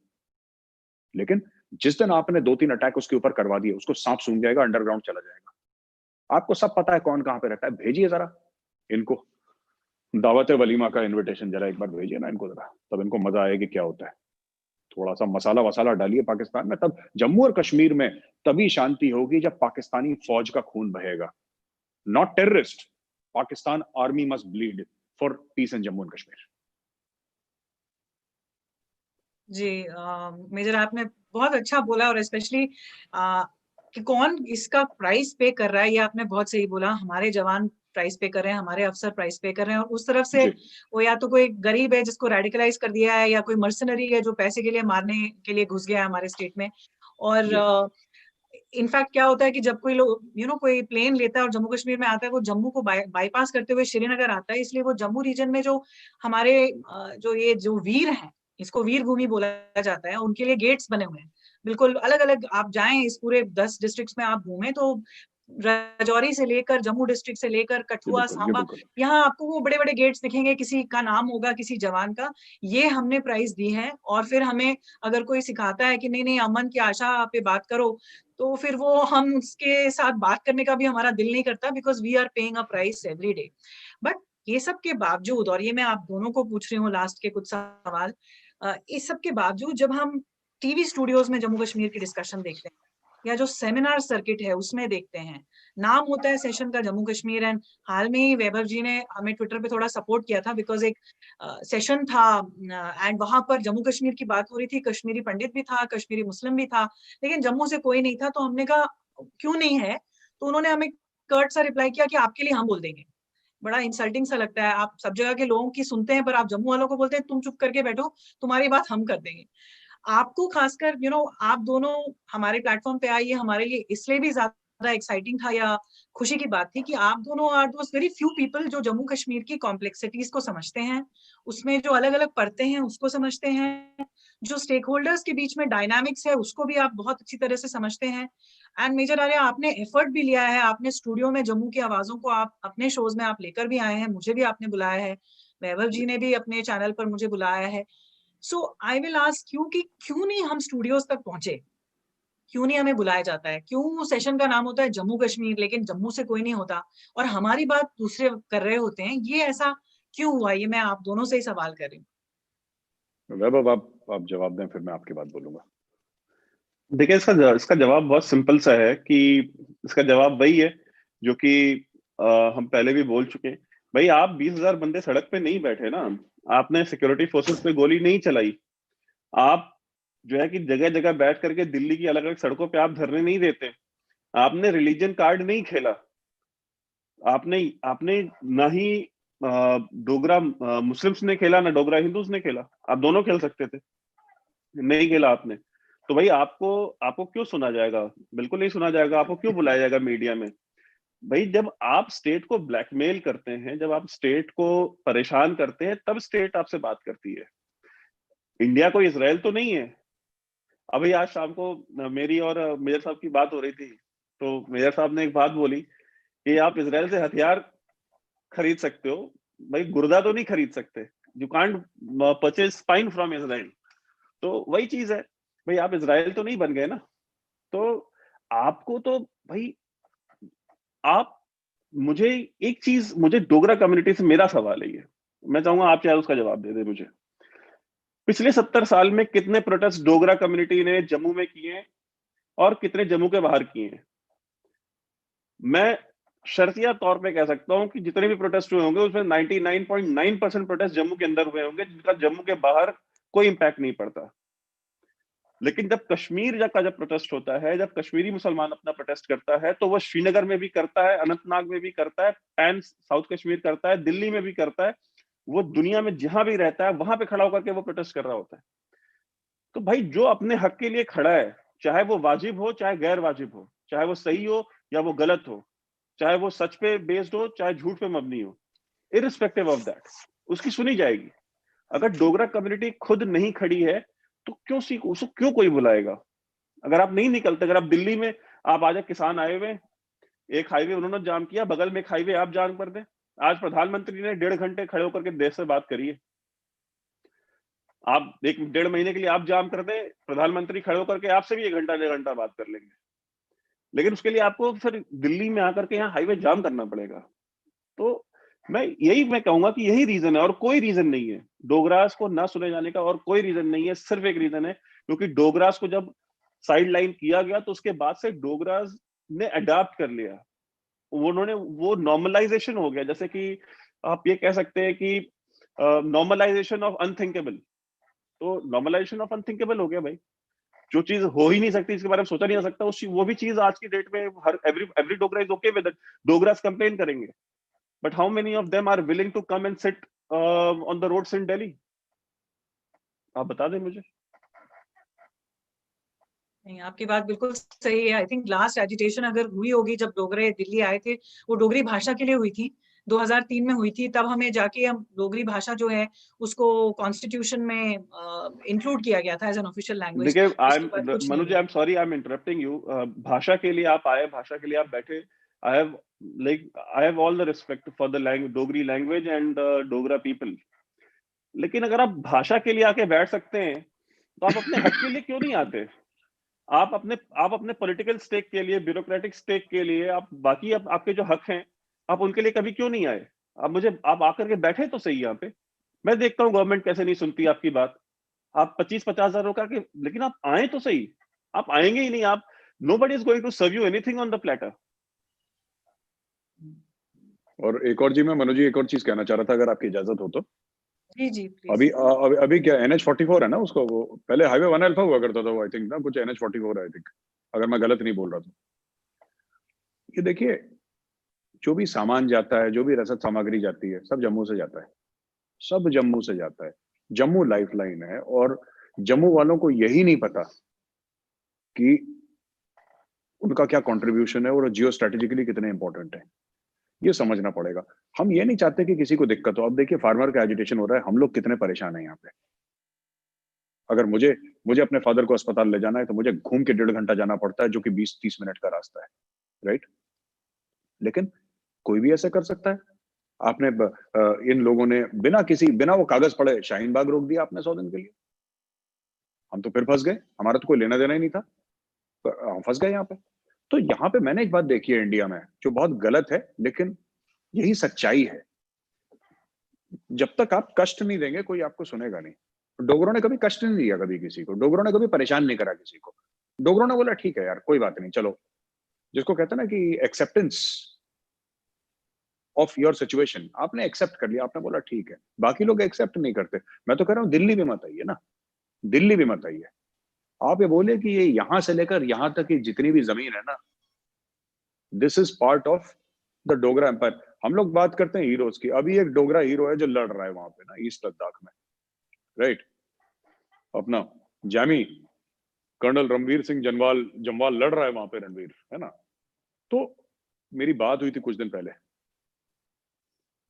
लेकिन जिस दिन आपने 2-3 अटैक उसके ऊपर करवा दिए, उसको सांप सूंघ जाएगा, अंडरग्राउंड चला जाएगा। आपको सब पता है कौन कहां पे रहता है। भेजिए जरा इनको दावत वलीमा का इनविटेशन, जरा एक बार भेजिए ना इनको जरा, तब इनको मजा आएगा कि क्या होता है। थोड़ा सा मसाला वसाला डालिए पाकिस्तान में, तब जम्मू और कश्मीर में तभी शांति होगी जब पाकिस्तानी फौज का खून बहेगा, not terrorist. Pakistan army must bleed for peace in Jammu and Kashmir. जी मेजर आपने बहुत अच्छा बोला, और स्पेशली कि कौन इसका प्राइस पे कर रहा है, ये आपने बहुत सही बोला। हमारे जवान प्राइस पे कर रहे हैं, हमारे अफसर प्राइस पे कर रहे हैं, और उस तरफ से वो या तो कोई गरीब है जिसको रेडिकलाइज कर दिया है, या कोई मर्सनरी है जो पैसे के लिए मारने के लिए घुस गया है हमारे स्टेट में। और इनफैक्ट क्या होता है कि जब कोई लोग कोई प्लेन लेता है और जम्मू कश्मीर में आता है, वो जम्मू को बाईपास करते हुए श्रीनगर आता है, इसलिए वो जम्मू रीजन में जो हमारे जो वीर हैं, इसको वीर भूमि बोला जाता है, उनके लिए गेट्स बने हुए हैं। बिल्कुल अलग अलग आप जाएं, इस पूरे 10 डिस्ट्रिक्ट्स में आप घूमें तो राजौरी से लेकर, जम्मू डिस्ट्रिक्ट से लेकर कठुआ, सांबा, यहाँ आपको वो बड़े बड़े गेट्स दिखेंगे, किसी का नाम होगा किसी जवान का। ये हमने प्राइस दी है। और फिर हमें अगर कोई सिखाता है कि नहीं नहीं अमन की आशा पे बात करो, तो फिर वो हम उसके साथ बात करने का भी हमारा दिल नहीं करता, because we are paying a price every day. But ये सब के बावजूद, और ये मैं आप दोनों को पूछ रही हूँ लास्ट के कुछ सवाल, इस सब के बावजूद जब हम टीवी स्टूडियोज में जम्मू कश्मीर की डिस्कशन देखते हैं, या जो सेमिनार सर्किट है उसमें देखते हैं, नाम होता है सेशन का जम्मू कश्मीर। एंड हाल में ही वैभव जी ने हमें ट्विटर पे थोड़ा सपोर्ट किया था, बिकॉज एक सेशन था एंड वहां पर जम्मू कश्मीर की बात हो रही थी, कश्मीरी पंडित भी था, कश्मीरी मुस्लिम भी था, लेकिन जम्मू से कोई नहीं था। तो हमने कहा क्यों नहीं है, तो उन्होंने हमें कर्ट सा रिप्लाई किया कि आपके लिए हम बोल देंगे। बड़ा इंसल्टिंग सा लगता है, आप सब जगह के लोगों की सुनते हैं, पर आप जम्मू वालों को बोलते हैं तुम चुप करके बैठो, तुम्हारी बात हम कर देंगे। आपको खासकर आप दोनों हमारे प्लेटफॉर्म पे आइए, हमारे लिए इसलिए भी ज्यादा एक्साइटिंग था या खुशी की बात थी कि आप दोनों are those very few people जो जम्मू कश्मीर की कॉम्प्लेक्सिटीज को समझते हैं, उसमें जो अलग अलग परतें हैं उसको समझते हैं, जो स्टेक होल्डर्स के बीच में डायनामिक्स है उसको भी आप बहुत अच्छी तरह से समझते हैं। एंड मेजर आर्या, आपने एफर्ट भी लिया है, आपने स्टूडियो में जम्मू की आवाजों को आप अपने शोज में आप लेकर भी आए हैं, मुझे भी आपने बुलाया है, वैभव जी ने भी अपने चैनल पर मुझे बुलाया है। सो आई विल आस्क यू कि क्यों नहीं हम स्टूडियोज तक पहुंचे, क्यों नहीं हमें बुलाया जाता है, क्यों सेशन का नाम होता है जम्मू कश्मीर लेकिन जम्मू से कोई नहीं होता और हमारी बात दूसरे कर रहे होते हैं, ये ऐसा क्यों हुआ? ये मैं आप दोनों से ही सवाल कर रही हूँ। वैभव आप जवाब दें, फिर मैं आपकी बात बोलूंगा। देखिए, इसका जवाब बहुत सिंपल सा है कि इसका जवाब वही है जो कि हम पहले भी बोल चुके हैं। भाई, आप 20,000 बंदे सड़क पे नहीं बैठे ना, आपने सिक्योरिटी फोर्सेस पे गोली नहीं चलाई, आप जो है कि जगह जगह बैठ करके दिल्ली की अलग अलग सड़कों पे आप धरने नहीं देते, आपने रिलीजन कार्ड नहीं खेला, आपने आपने ना ही डोगरा मुस्लिम्स ने खेला ना डोगरा हिंदूज ने खेला, आप दोनों खेल सकते थे, नहीं खेला आपने। तो भाई आपको आपको क्यों सुना जाएगा? बिल्कुल नहीं सुना जाएगा। आपको क्यों बुलाया जाएगा मीडिया में? भाई, जब आप स्टेट को ब्लैकमेल करते हैं, जब आप स्टेट को परेशान करते हैं, तब स्टेट आपसे बात करती है। इंडिया कोई इसराइल तो नहीं है। अभी आज शाम को मेरी और मेजर साहब की बात हो रही थी, तो मेजर साहब ने एक बात बोली कि आप इसराइल से हथियार खरीद सकते हो, भाई गुर्दा तो नहीं खरीद सकते, you can't purchase spine from Israel. तो वही चीज है भाई, आप इजराइल तो नहीं बन गए ना। तो आपको तो भाई, आप मुझे एक चीज, मुझे डोगरा कम्युनिटी से मेरा सवाल है ये, मैं चाहूंगा आप चाहे उसका जवाब दे दे मुझे। पिछले 70 साल में कितने प्रोटेस्ट डोगरा कम्युनिटी ने जम्मू में किए हैं और कितने जम्मू के बाहर किए हैं? मैं शर्तिया तौर पे कह सकता हूं कि जितने भी प्रोटेस्ट हुए होंगे उसमें 99.9% प्रोटेस्ट जम्मू के अंदर हुए होंगे, जिनका जम्मू के बाहर कोई इंपैक्ट नहीं पड़ता। लेकिन जब कश्मीर का जब प्रोटेस्ट होता है, जब कश्मीरी मुसलमान अपना प्रोटेस्ट करता है, तो वो श्रीनगर में भी करता है, अनंतनाग में भी करता है, पैन साउथ कश्मीर करता है, दिल्ली में भी करता है, वो दुनिया में जहां भी रहता है वहां पे खड़ा होकर के वो प्रोटेस्ट कर रहा होता है। तो भाई जो अपने हक के लिए खड़ा है, चाहे वो वाजिब हो चाहे गैर वाजिब हो, चाहे वो सही हो या वो गलत हो, चाहे वो सच पे बेस्ड हो चाहे झूठ पे मबनी हो, इररिस्पेक्टिव ऑफ दैट उसकी सुनी जाएगी। अगर डोगरा कम्युनिटी खुद नहीं खड़ी है तो क्यों उसको क्यों कोई बुलाएगा? अगर आप नहीं निकलते, अगर आप दिल्ली में, आप आज किसान आए हुए, एक हाईवे उन्होंने जाम किया, बगल में एक हाईवे आप जाम कर दें। आज प्रधानमंत्री ने 1.5 घंटे खड़े होकर के देश से बात करी है। आप 1-1.5 महीने के लिए आप जाम कर दें, प्रधानमंत्री खड़े होकर के आपसे भी 1 घंटा 1.5 घंटा बात कर लेंगे। लेकिन उसके लिए आपको फिर दिल्ली में आकर के यहाँ हाईवे जाम करना पड़ेगा। तो मैं कहूंगा कि यही रीजन है और कोई रीजन नहीं है डोगरास को ना सुने जाने का, और कोई रीजन नहीं है, सिर्फ एक रीजन है, क्योंकि डोगरास को जब साइड लाइन किया गया तो उसके बाद से डोगरास ने अडॉप्ट कर लिया, उन्होंने वो नॉर्मलाइजेशन हो गया। जैसे कि आप ये कह सकते हैं कि नॉर्मलाइजेशन ऑफ अनथिंकेबल, तो नॉर्मलाइजेशन ऑफ अनथिंकेबल हो गया भाई। जो चीज हो ही नहीं सकती, इसके बारे में सोचा नहीं जा सकता, वो भी चीज आज की डेट में हर every Dogra is okay with it. Dogras complain करेंगे, but how many of them are willing to come and sit on the roads in Delhi? आप बता दें मुझे। नहीं, आपकी बात बिल्कुल सही है। आई थिंक लास्ट एजिटेशन अगर हुई होगी जब डोगरे दिल्ली आए थे, वो डोगरी भाषा के लिए हुई थी, 2003 में हुई थी। तब हमें जाके हम डोगरी भाषा जो है उसको कॉन्स्टिट्यूशन में इंक्लूड किया गया था एज एन ऑफिशियल लैंग्वेज। देखिए, उसके बाद कुछ नहीं Manuj, I am sorry, I am interrupting you. भाषा के लिए आप आए, भाषा के लिए आप बैठे, I have all the respect for the Dogri language and Dogra people. लेकिन अगर आप भाषा के लिए आके बैठ सकते हैं तो आप अपने हक के लिए क्यों नहीं आते? आप अपने पॉलिटिकल स्टेक के लिए, ब्यूरोक्रेटिक स्टेक के लिए, आप बाकी आपके जो हक हैं, आप उनके लिए कभी क्यों नहीं आए? आप आकर के बैठे तो सही यहाँ पे। मैं देखता हूँ गवर्नमेंट कैसे नहीं सुनती आपकी बात। आप 25-50 हजार करके, लेकिन आप आए तो सही। आप आएंगे ही नहीं। आप nobody is going to serve you anything on the platter। और एक और जी, मैं मनोज जी एक और चीज कहना चाह रहा था, अगर आपकी इजाजत हो तो। जी जी प्लीज। अभी क्या NH44 है ना, उसको वो पहले हाईवे 1 अल्फा हुआ करता था वो, आई थिंक ना, कुछ NH44 आई थिंक, अगर मैं गलत नहीं बोल रहा तो। ये देखिए, जो भी सामान जाता है, जो भी रसद सामग्री जाती है, सब जम्मू से जाता है, सब जम्मू से जाता है। जम्मू लाइफलाइन है, और जम्मू वालों को यही नहीं पता कि उनका क्या कंट्रीब्यूशन है और जियो स्ट्रेटेजिकली कितने इंपॉर्टेंट है। ये समझना पड़ेगा। हम ये नहीं चाहते कि किसी को दिक्कत हो। अब देखिए, फार्मर का एजिटेशन हो रहा है, हम लोग कितने परेशान हैं यहाँ पे। अगर मुझे अपने फादर को अस्पताल ले जाना है तो मुझे घूम के 1.5 घंटा जाना पड़ता है, जो कि 20-30 मिनट का रास्ता है, राइट। लेकिन कोई भी ऐसा कर सकता है। आपने इन लोगों ने बिना वो कागज पढ़े शाहीन बाग रोक दिया आपने 100 दिन के लिए। हम तो फिर फंस गए, हमारा तो कोई लेना देना ही नहीं था, हम फंस गए यहाँ पे। तो यहाँ पे मैंने एक बात देखी है इंडिया में, जो बहुत गलत है, लेकिन यही सच्चाई है। जब तक आप कष्ट नहीं देंगे, कोई आपको सुनेगा नहीं। डोगरों ने कभी कष्ट नहीं दिया कभी किसी को, डोगरों ने कभी परेशान नहीं करा किसी को। डोगरों ने बोला ठीक है यार, कोई बात नहीं, चलो, जिसको कहते हैं ना कि एक्सेप्टेंस ऑफ योर सिचुएशन, आपने एक्सेप्ट कर लिया, आपने बोला ठीक है। बाकी लोग एक्सेप्ट नहीं करते। मैं तो कह रहा हूँ दिल्ली भी मत आइए ना, दिल्ली भी मत आइए। आप ये बोले कि ये यहां से लेकर यहां तक की जितनी भी जमीन है ना, this is part of the Dogra empire. हम लोग बात करते हैं हीरोज की, अभी एक डोगरा हीरो है जो लड़ रहा है वहां पे ना, ईस्ट लद्दाख में, राइट। अपना जामी कर्नल रणवीर सिंह जमवाल लड़ रहा है वहां पे, रणवीर, है ना। तो मेरी बात हुई थी कुछ दिन पहले,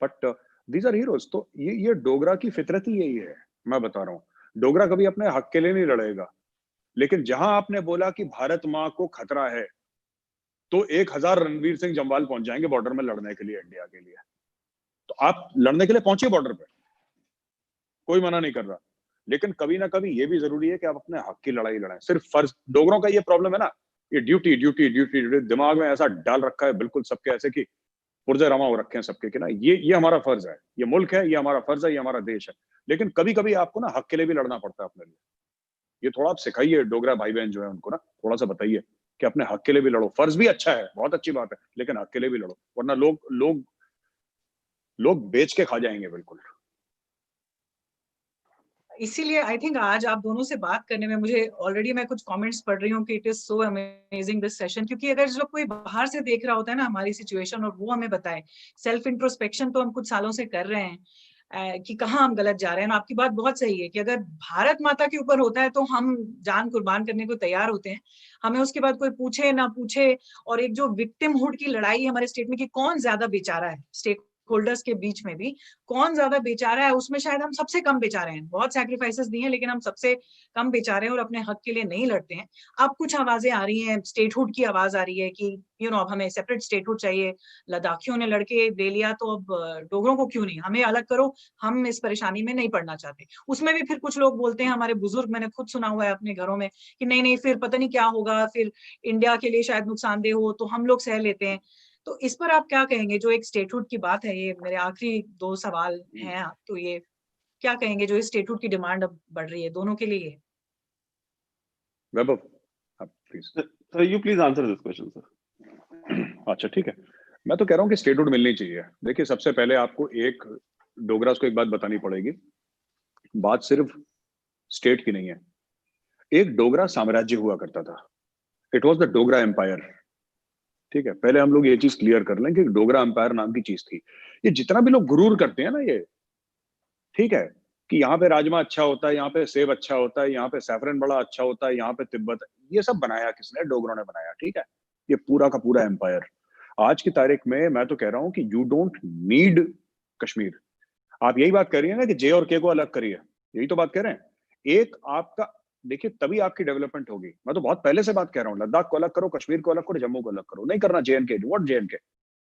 बट दीज आर हीरोज। तो ये डोगरा की फितरत ही यही है। मैं बता रहा हूँ, डोगरा कभी अपने हक के लिए नहीं लड़ेगा, लेकिन जहां आपने बोला कि भारत माँ को खतरा है, तो 1000 रणवीर सिंह जमवाल पहुंच जाएंगे बॉर्डर में लड़ने के लिए इंडिया के लिए। तो आप लड़ने के लिए पहुंचिए बॉर्डर पे, कोई मना नहीं कर रहा, लेकिन कभी ना कभी ये भी जरूरी है कि आप अपने हक की लड़ाई लड़ें। सिर्फ फर्ज, डोगरों का ये प्रॉब्लम है ना, ये ड्यूटी ड्यूटी ड्यूटी दिमाग में ऐसा डाल रखा है बिल्कुल सबके, ऐसे कि पुर्जे रमा हो रखे हैं सबके कि ना ये हमारा फर्ज है, ये मुल्क है, ये हमारा फर्ज है, ये हमारा देश है। लेकिन कभी कभी आपको ना हक के लिए भी लड़ना पड़ता है अपने लिए। ये थोड़ा आप सिखाइए डोगरा भाई बहन जो है उनको ना, थोड़ा सा बताइए कि अपने हक के लिए भी लड़ो। फर्ज भी अच्छा है, बहुत अच्छी बात है, लेकिन हक के लिए भी लड़ो, वरना लोग लोग लोग बेच के खा जाएंगे बिल्कुल। इसीलिए आई थिंक आज आप दोनों से बात करने में मुझे ऑलरेडी मैं कुछ कमेंट्स पढ़ रही हूँ कि it is so amazing this session, क्योंकि अगर जो कोई बाहर से देख रहा होता है ना हमारी सिचुएशन और वो हमें बताए, सेल्फ इंट्रोस्पेक्शन तो हम कुछ सालों से कर रहे हैं कि कहाँ हम गलत जा रहे हैं। आपकी बात बहुत सही है कि अगर भारत माता के ऊपर होता है तो हम जान कुर्बान करने को तैयार होते हैं, हमें उसके बाद कोई पूछे ना पूछे। और एक जो विक्टिमहुड की लड़ाई हमारे स्टेट में कि कौन ज्यादा बेचारा है, स्टेक होल्डर्स के बीच में भी कौन ज्यादा बेचारा है, उसमें शायद हम सबसे कम बेचारे हैं। बहुत सैक्रिफाइसेस दिए हैं लेकिन हम सबसे कम बेचारे हैं और अपने हक के लिए नहीं लड़ते हैं। अब कुछ आवाजें आ रही हैं, स्टेटहुड की आवाज आ रही है कि अब हमें सेपरेट स्टेटहुड चाहिए, लद्दाखियों ने लड़के ले लिया तो अब डोगरों को क्यों नहीं, हमें अलग करो, हम इस परेशानी में नहीं पड़ना चाहते। उसमें भी फिर कुछ लोग बोलते हैं, हमारे बुजुर्ग, मैंने खुद सुना हुआ है अपने घरों में कि नहीं नहीं फिर पता नहीं क्या होगा, फिर इंडिया के लिए शायद नुकसानदेह हो तो हम लोग सह लेते हैं। तो इस पर आप क्या कहेंगे, जो एक स्टेटहुड की बात है, ये मेरे आखिरी 2 सवाल हैं, तो ये क्या कहेंगे जो इस स्टेटहुड की डिमांड अब बढ़ रही है दोनों के लिए? वैभव, आप please. Sir you please answer this question sir. अच्छा ठीक है, मैं तो कह रहा हूँ कि स्टेटहुड मिलनी चाहिए। देखिए सबसे पहले आपको एक डोगरास को एक बात बतानी पड़ेगी, बात सिर्फ स्टेट की नहीं है। एक डोगरा साम्राज्य हुआ करता था, it was the Dogra empire. ठीक है, पहले हम लोग ये चीज क्लियर कर लें कि डोगरा एम्पायर नाम की चीज थी। ये जितना भी लोग गुरूर करते हैं ना, ये ठीक है कि यहाँ पे राजमा अच्छा होता है, यहाँ पे सेब अच्छा होता है, यहाँ पे सैफरन बड़ा अच्छा होता है, यहाँ पे तिब्बत, ये सब बनाया किसने? डोगरों ने बनाया। ठीक है, ये पूरा का पूरा एम्पायर। आज की तारीख में मैं तो कह रहा हूं कि यू डोंट नीड कश्मीर। आप यही बात कर रही है ना कि जे और के को अलग करिए, यही तो बात कह रहे हैं। एक आपका देखिए, तभी आपकी डेवलपमेंट होगी। मैं तो बहुत पहले से बात कह रहा हूँ, लद्दाख को अलग करो, कश्मीर को अलग करो, जम्मू को अलग करो, नहीं करना JNK। What JNK?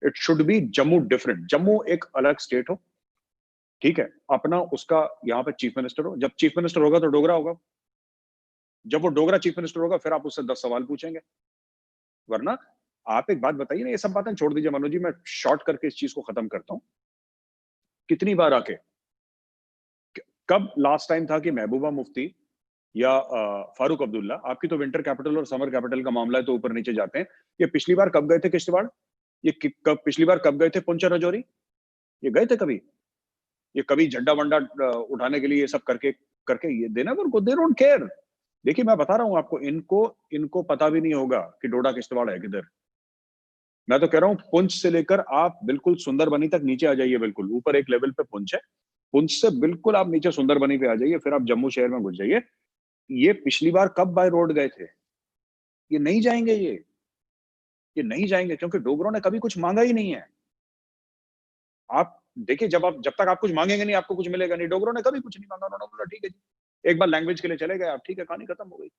It should be Jammu different. Jammu एक अलग स्टेट हो, ठीक है, अपना उसका यहाँ पे चीफ मिनिस्टर हो। जब चीफ मिनिस्टर होगा तो डोगरा होगा, जब वो डोगरा चीफ मिनिस्टर होगा फिर आप उससे 10 सवाल पूछेंगे। वरना आप एक बात बताइए ना, ये सब बातें छोड़ दीजिए मनोज जी, मैं शॉर्ट करके इस चीज को खत्म करता हूं। कितनी बार आके, कब लास्ट टाइम था कि महबूबा मुफ्ती या फारूक अब्दुल्ला, आपकी तो विंटर कैपिटल और समर कैपिटल का मामला है तो ऊपर नीचे जाते हैं, ये पिछली बार कब गए थे किश्तवाड़? ये कब पिछली बार कब गए थे पुंछ राजौरी? ये गए थे कभी? ये कभी झंडा वंडा उठाने के लिए ये सब करके करके ये देना उनको, दे डोंट केयर। देखिए मैं बता रहा हूं आपको, इनको पता भी नहीं होगा कि डोडा किश्तवाड़ है किधर। मैं तो कह रहा हूं पुंछ से लेकर आप बिल्कुल सुंदरबनी तक नीचे आ जाइए, बिल्कुल ऊपर एक लेवल पे पुंछ है, पुंछ से बिल्कुल आप नीचे सुंदरबनी पे आ जाइए, फिर आप जम्मू शहर में घुस जाइए। ये पिछली बार कब बाय रोड गए थे? ये नहीं जाएंगे, ये नहीं जाएंगे क्योंकि डोगरों ने कभी कुछ मांगा ही नहीं है। आप देखिए, जब तक आप कुछ मांगेंगे नहीं आपको कुछ मिलेगा नहीं। डोगरों ने कभी कुछ नहीं मांगा, उन्होंने बोला ठीक है जी, एक बार लैंग्वेज के लिए चले गए आप, ठीक है, कहानी खत्म हो गई।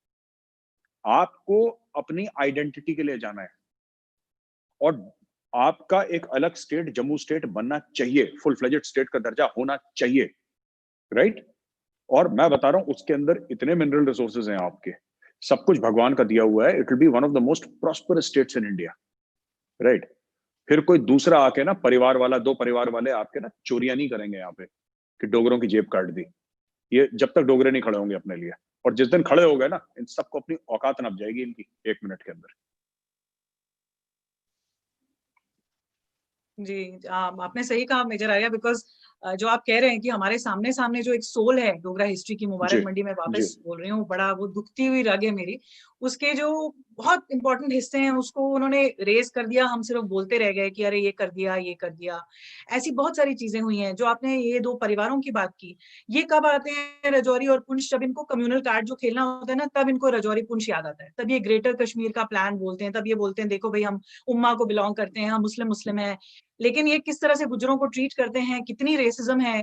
आपको अपनी आइडेंटिटी के लिए जाना है और आपका एक अलग स्टेट, जम्मू स्टेट बनना चाहिए, फुल फ्लेजेड स्टेट का दर्जा होना चाहिए, राइट? और मैं बता रहा हूं उसके अंदर इतने मिनरल रिसोर्सेज हैं आपके, सब कुछ भगवान का दिया हुआ है। It will B one of the most prosperous states in India, right? फिर कोई दूसरा आके ना, परिवार वाला, 2 परिवार वाले आपके ना चोरियां नहीं करेंगे यहाँ पे कि डोगरों की जेब काट दी। ये जब तक डोगरे नहीं खड़े होंगे अपने लिए, और जिस दिन खड़े हो गए ना, इन सबको अपनी औकात नप जाएगी इनकी 1 मिनट के अंदर। जी, आपने सही कहा मेजर आर्या, बिकॉज जो आप कह रहे हैं कि हमारे सामने सामने जो एक सोल है डोगरा हिस्ट्री की, मुबारक जी मंडी में जी वापस बोल रही हूँ, बड़ा वो दुखती हुई रग है मेरी, उसके जो बहुत इंपॉर्टेंट हिस्से हैं उसको उन्होंने रेज कर दिया, हम सिर्फ बोलते रह गए कि अरे ये कर दिया, ये कर दिया। ऐसी बहुत सारी चीजें हुई हैं। जो आपने ये 2 परिवारों की बात की, ये कब आते हैं रजौरी और पुंछ? जब इनको कम्युनल कार्ड जो खेलना होता है ना, तब इनको रजौरी पुंछ याद आता है, तब ये ग्रेटर कश्मीर का प्लान बोलते हैं, तब ये बोलते हैं देखो भाई हम उम्मा को बिलोंग करते हैं, हम मुस्लिम मुस्लिम है। लेकिन ये किस तरह से गुज्जरों को ट्रीट करते हैं, कितनी रेसिज्म है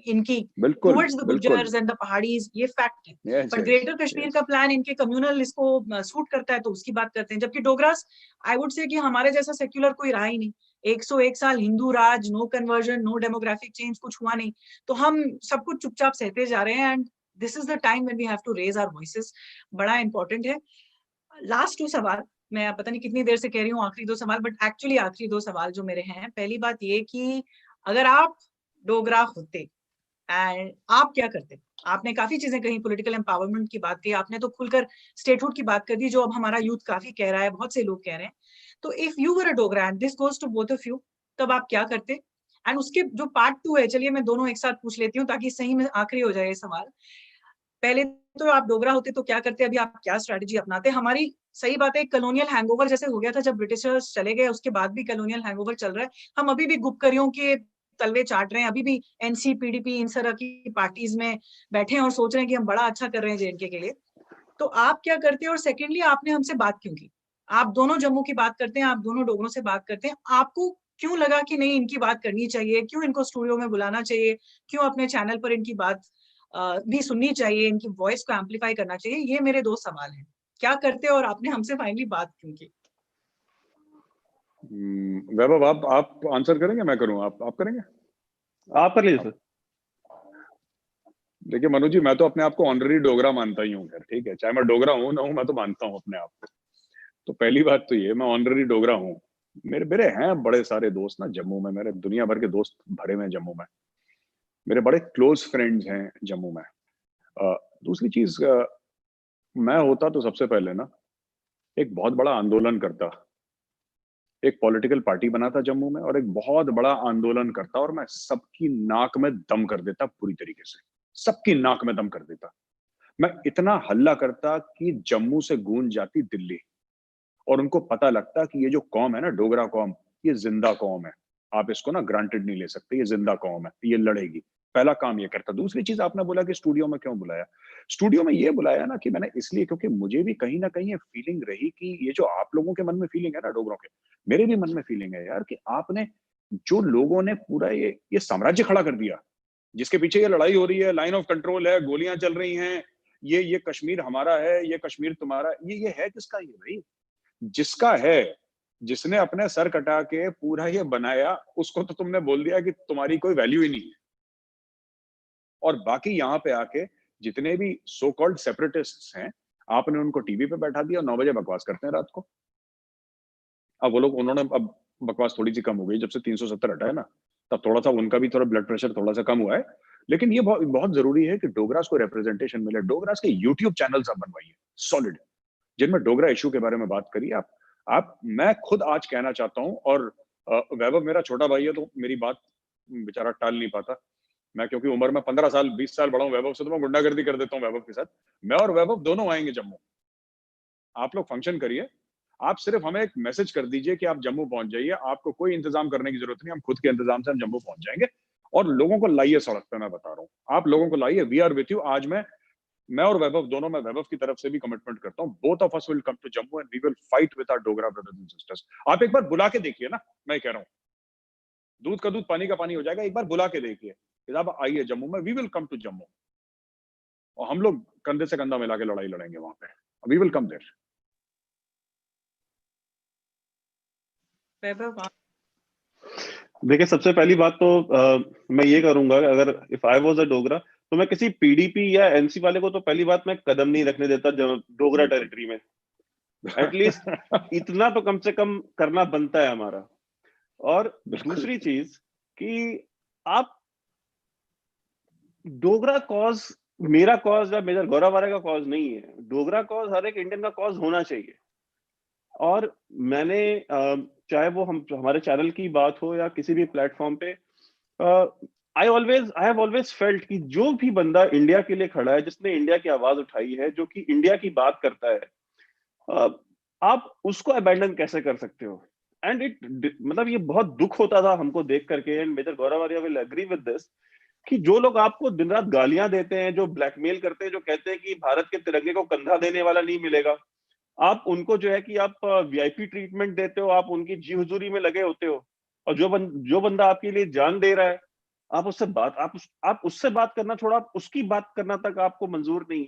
इनकी बिल्कुल टुवर्ड्स द बिल्कुल, गुज्जर्स एंड द पहाड़ीज, ये फैक्ट है। यस पर यस ग्रेटर कश्मीर यस। का प्लान इनके कम्युनल इसको सूट करता है तो उसकी बात करते हैं, जबकि डोगरास आई वुड से कि हमारे जैसा सेक्युलर कोई रहा ही नहीं। 101 साल Hindu raj, no conversion, no demographic change, कुछ हुआ नहीं, तो हम सब कुछ चुपचाप सहते जा रहे हैं। And this is the time when we have to raise our voices, बड़ा इंपॉर्टेंट है। लास्ट 2 सवाल, मैं पता नहीं कितनी देर से कह रही हूँ आखिरी 2 सवाल, बट एक्चुअली आखिरी 2 सवाल जो मेरे हैं, पहली बात ये कि अगर आप डोगरा होते एंड आप क्या करते? आपने काफी चीजें कही, पॉलिटिकल एम्पावरमेंट की बात की, आपने तो खुलकर स्टेटहुड की बात कर दी, जो अब हमारा यूथ काफी कह रहा है, बहुत से लोग कह रहे हैं। तो if you were a Dogra and this goes to both of you, तब आप क्या करते? एंड उसके जो पार्ट 2 है, चलिए मैं दोनों एक साथ पूछ लेती हूँ ताकि सही में आखिरी हो जाए ये सवाल। पहले तो आप डोगरा होते तो क्या करते, अभी आप क्या स्ट्रैटेजी अपनाते? हमारी सही बात है, कॉलोनियल हैंगओवर जैसे हो गया था जब ब्रिटिशर्स चले गए, उसके बाद भी कॉलोनियल हैंगओवर चल रहा है। हम अभी भी गुपकरियों के तलवे चाट रहे हैं, अभी भी एनसी, पीडीपी, इन तरह की पार्टीज में बैठे हैं और सोच रहे हैं कि हम बड़ा अच्छा कर रहे हैं जेएनके के लिए। तो आप क्या करते हैं? और सेकेंडली, आपने हमसे बात क्यों की? आप दोनों जम्मू की बात करते हैं, आप दोनों डोगरों से बात करते हैं, आपको क्यों लगा कि नहीं इनकी बात करनी चाहिए? क्यों इनको स्टूडियो में बुलाना चाहिए? क्यों अपने चैनल पर इनकी बात भी सुननी चाहिए, इनकी वॉइस को एम्पलीफाई करना चाहिए? ये मेरे 2 सवाल हैं। क्या करते और आपने हमसे फाइनली बात क्यों की? वैभव, आप आंसर करेंगे, मैं करूं? आप करेंगे? आप कर लीजिए सर। देखिए मनु जी, मैं तो अपने आप को ऑनररी डोगरा मानता ही हूँ, ठीक है, चाहे मैं डोगरा हूं ना हूं, मैं तो मानता हूँ अपने आप को। तो पहली बात तो ये, मैं ऑनररी डोगरा हूँ। मेरे मेरे हैं बड़े सारे दोस्त ना जम्मू में, मेरे दुनिया भर के दोस्त भरे हुए हैं जम्मू में, मेरे बड़े क्लोज फ्रेंड्स हैं जम्मू में। दूसरी चीज, मैं होता तो सबसे पहले ना एक बहुत बड़ा आंदोलन करता, एक पॉलिटिकल पार्टी बनाता जम्मू में और एक बहुत बड़ा आंदोलन करता, और मैं सबकी नाक में दम कर देता, पूरी तरीके से सबकी नाक में दम कर देता। मैं इतना हल्ला करता कि जम्मू से गूंज जाती दिल्ली, और उनको पता लगता कि ये जो कौम है ना, डोगरा कौम, ये जिंदा कौम है। आप इसको ना ग्रांटेड नहीं ले सकते, ये जिंदा कौम है, ये लड़ेगी। पहला काम ये करता। दूसरी चीज, आपने बोला कि स्टूडियो में क्यों बुलाया? स्टूडियो में ये बुलाया ना कि मैंने इसलिए, क्योंकि मुझे भी कहीं ना कहीं ये फीलिंग रही कि ये जो आप लोगों के मन में फीलिंग है ना डोगरों के, मेरे भी मन में फीलिंग है यार, कि आपने जो लोगों ने पूरा ये साम्राज्य खड़ा कर दिया, जिसके पीछे ये लड़ाई हो रही है, लाइन ऑफ कंट्रोल है, गोलियां चल रही हैं, ये कश्मीर हमारा है, ये कश्मीर तुम्हारा, ये है किसका? ये भाई जिसका है, जिसने अपने सर कटा के पूरा ये बनाया, उसको तो तुमने बोल दिया कि तुम्हारी कोई वैल्यू ही नहीं है। और बाकी यहाँ पे आके जितने भी सो कॉल्ड सेपरेटिस्ट्स हैं, आपने उनको टीवी पे बैठा दिया और 9 बजे बकवास करते हैं रात को। अब वो लोग, उन्होंने अब बकवास थोड़ी सी कम हो गई जब से 370 हटा है ना, तब थोड़ा सा उनका भी थोड़ा ब्लड प्रेशर थोड़ा सा कम हुआ है। लेकिन ये बहुत बहुत जरूरी है कि डोगरास को रिप्रेजेंटेशन मिले। डोगरास के यूट्यूब चैनल्स आप बनवाइए सॉलिड, जिनमें डोगरा इशू के बारे में बात करिए आप। मैं खुद आज कहना चाहता हूं, और वैभव मेरा छोटा भाई है तो मेरी बात बेचारा टाल नहीं पाता। मैं क्योंकि उम्र में 15 साल 20 साल बड़ा हूं वैभव से, तो मैं गुंडागर्दी कर देता हूं वैभव के साथ। मैं और वैभव दोनों आएंगे जम्मू, आप लोग फंक्शन करिए, आप सिर्फ हमें एक मैसेज कर दीजिए कि आप जम्मू पहुंच जाइए, आपको कोई इंतजाम करने की जरूरत नहीं, हम खुद के इंतजाम से हम जम्मू पहुंच जाएंगे। और लोगों को लाइए सड़क पे, मैं बता रहा हूँ, आप लोगों को लाइए, वी आर विथ यू। आज मैं और वैभव दोनों, मैं वैभव की तरफ से भी कमिटमेंट करता हूं, both of us will come to Jammu and we will fight with our Dogra brothers and sisters. आप एक बार बुला के देखिए ना, मैं कह रहा हूं, दूध का दूध पानी का पानी हो जाएगा। एक बार बुला के देखिए कि आप आइए जम्मू में, we will come to Jammu, और हम लोग कंधे से कंधा मिला के लड़ाई लड़ेंगे वहां पे, वी विल कम देयर। देखिए, सबसे पहली बात तो मैं ये करूंगा, अगर if I was a Dogra, तो मैं किसी पीडीपी या एनसी वाले को तो पहली बात मैं कदम नहीं रखने देता डोगरा टेरिटरी में। एटलीस्ट इतना तो कम से कम करना बनता है हमारा। और दूसरी चीज कि आप डोगरा कॉज मेरा कॉज या मेजर गौरव का कॉज नहीं है, डोगरा कॉज हर एक इंडियन का कॉज होना चाहिए। और मैंने चाहे वो हमारे चैनल की बात हो या किसी भी प्लेटफॉर्म पे, आई हैव ऑलवेज फेल्ट कि जो भी बंदा इंडिया के लिए खड़ा है, जिसने इंडिया की आवाज उठाई है, जो कि इंडिया की बात करता है, आप उसको अबैंडन कैसे कर सकते हो? एंड मतलब ये बहुत दुख होता था हमको देख करके, and major Gaurav Arya will agree with this, कि जो लोग आपको दिन रात गालियां देते हैं, जो ब्लैकमेल करते हैं, जो कहते हैं कि भारत के तिरंगे को कंधा देने वाला नहीं मिलेगा, आप उनको जो है कि आप वीआईपी ट्रीटमेंट देते हो, आप उनकी जी हुजूरी में लगे होते हो। और जो बंदा आपके लिए जान दे रहा है, आप उससे बात करना छोड़ा, आप उसकी बात करना तक आपको मंजूर नहीं।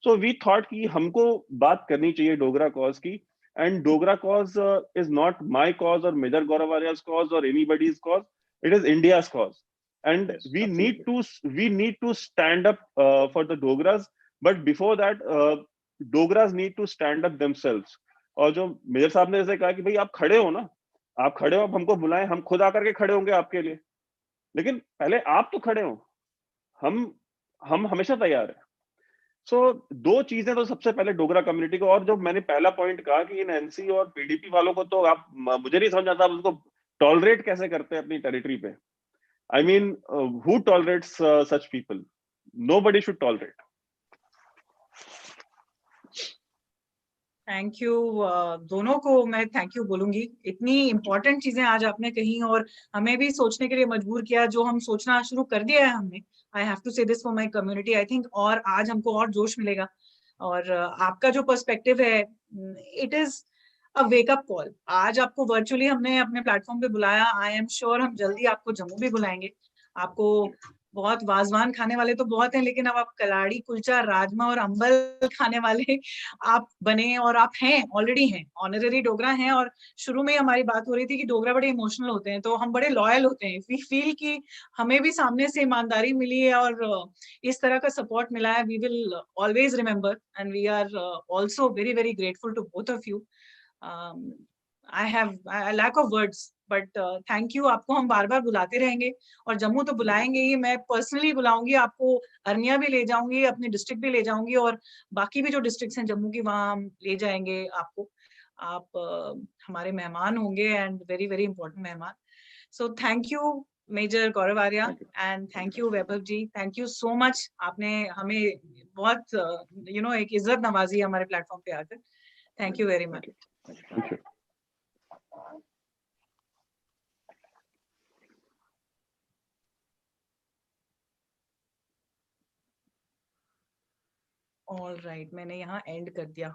सो वी थॉट कि हमको बात करनी चाहिए डोगरा कॉज की, and Dogra cause is not my cause or Major Gaurav Arya's cause or anybody's cause. It is India's cause, and Yes, we absolutely. need to stand up for the Dogras. But before that, Dogras need to stand up themselves. और जो major साहब ने जैसे कहा कि भाई आप खड़े हो ना, आप खड़े हो, आप हमको बुलाएं, हम खुद आकर के खड़े होंगे आपके लिए, लेकिन पहले आप तो खड़े हो, हम हमेशा तैयार है। सो दो चीजें तो सबसे पहले डोगरा कम्युनिटी को, और जो मैंने पहला पॉइंट कहा कि इन एनसी और पीडीपी वालों को तो आप, मुझे नहीं समझ आता आप उसको टॉलरेट कैसे करते हैं अपनी टेरिटरी पे। I mean who tolerates such people? Nobody should tolerate. Thank you, दोनों को मैं थैंक यू बोलूंगी। इतनी इम्पोर्टेंट चीजें आज आपने कही और हमें भी सोचने के लिए मजबूर किया, जो हम सोचना शुरू कर दिया है हमने। आई हैव टू से this for my community, I think, और आज हमको और जोश मिलेगा। और आपका जो पर्सपेक्टिव है, it is a wake up call. आज आपको वर्चुअली हमने अपने प्लेटफॉर्म पे बुलाया, आई एम श्योर हम जल्दी आपको जम्मू भी बुलाएंगे। आपको बहुत वाजवान खाने वाले तो बहुत हैं, लेकिन अब आप कलाड़ी, कुलचा, राजमा और अंबल खाने वाले आप बने, और आप हैं, ऑलरेडी हैं, ऑनररी डोगरा हैं। और शुरू में हमारी बात हो रही थी कि डोगरा बड़े इमोशनल होते हैं, तो हम बड़े लॉयल होते हैं। वी फील कि हमें भी सामने से ईमानदारी मिली है और इस तरह का सपोर्ट मिला है। We will always remember and we are also very very grateful to both of you. I have lack of words, but thank you. आपको हम बार बार बुलाते रहेंगे, और जम्मू तो बुलाएंगे ही। मैं पर्सनली बुलाऊंगी आपको, अरनिया भी ले जाऊंगी, अपने डिस्ट्रिक्ट भी ले जाऊंगी, और बाकी भी जो डिस्ट्रिक्ट्स हैं जम्मू की, वहां हम ले जाएंगे आपको। आप हमारे मेहमान होंगे, एंड वेरी वेरी इंपॉर्टेंट मेहमान। So thank you major Gaurav Arya, thank you. And thank you Vaibhav ji, thank you so much. आपने हमें बहुत एक इज्जत नवाजी हमारे प्लेटफॉर्म पे आकर। Thank you very much. Thank you. All right, मैंने यहाँ एंड कर दिया।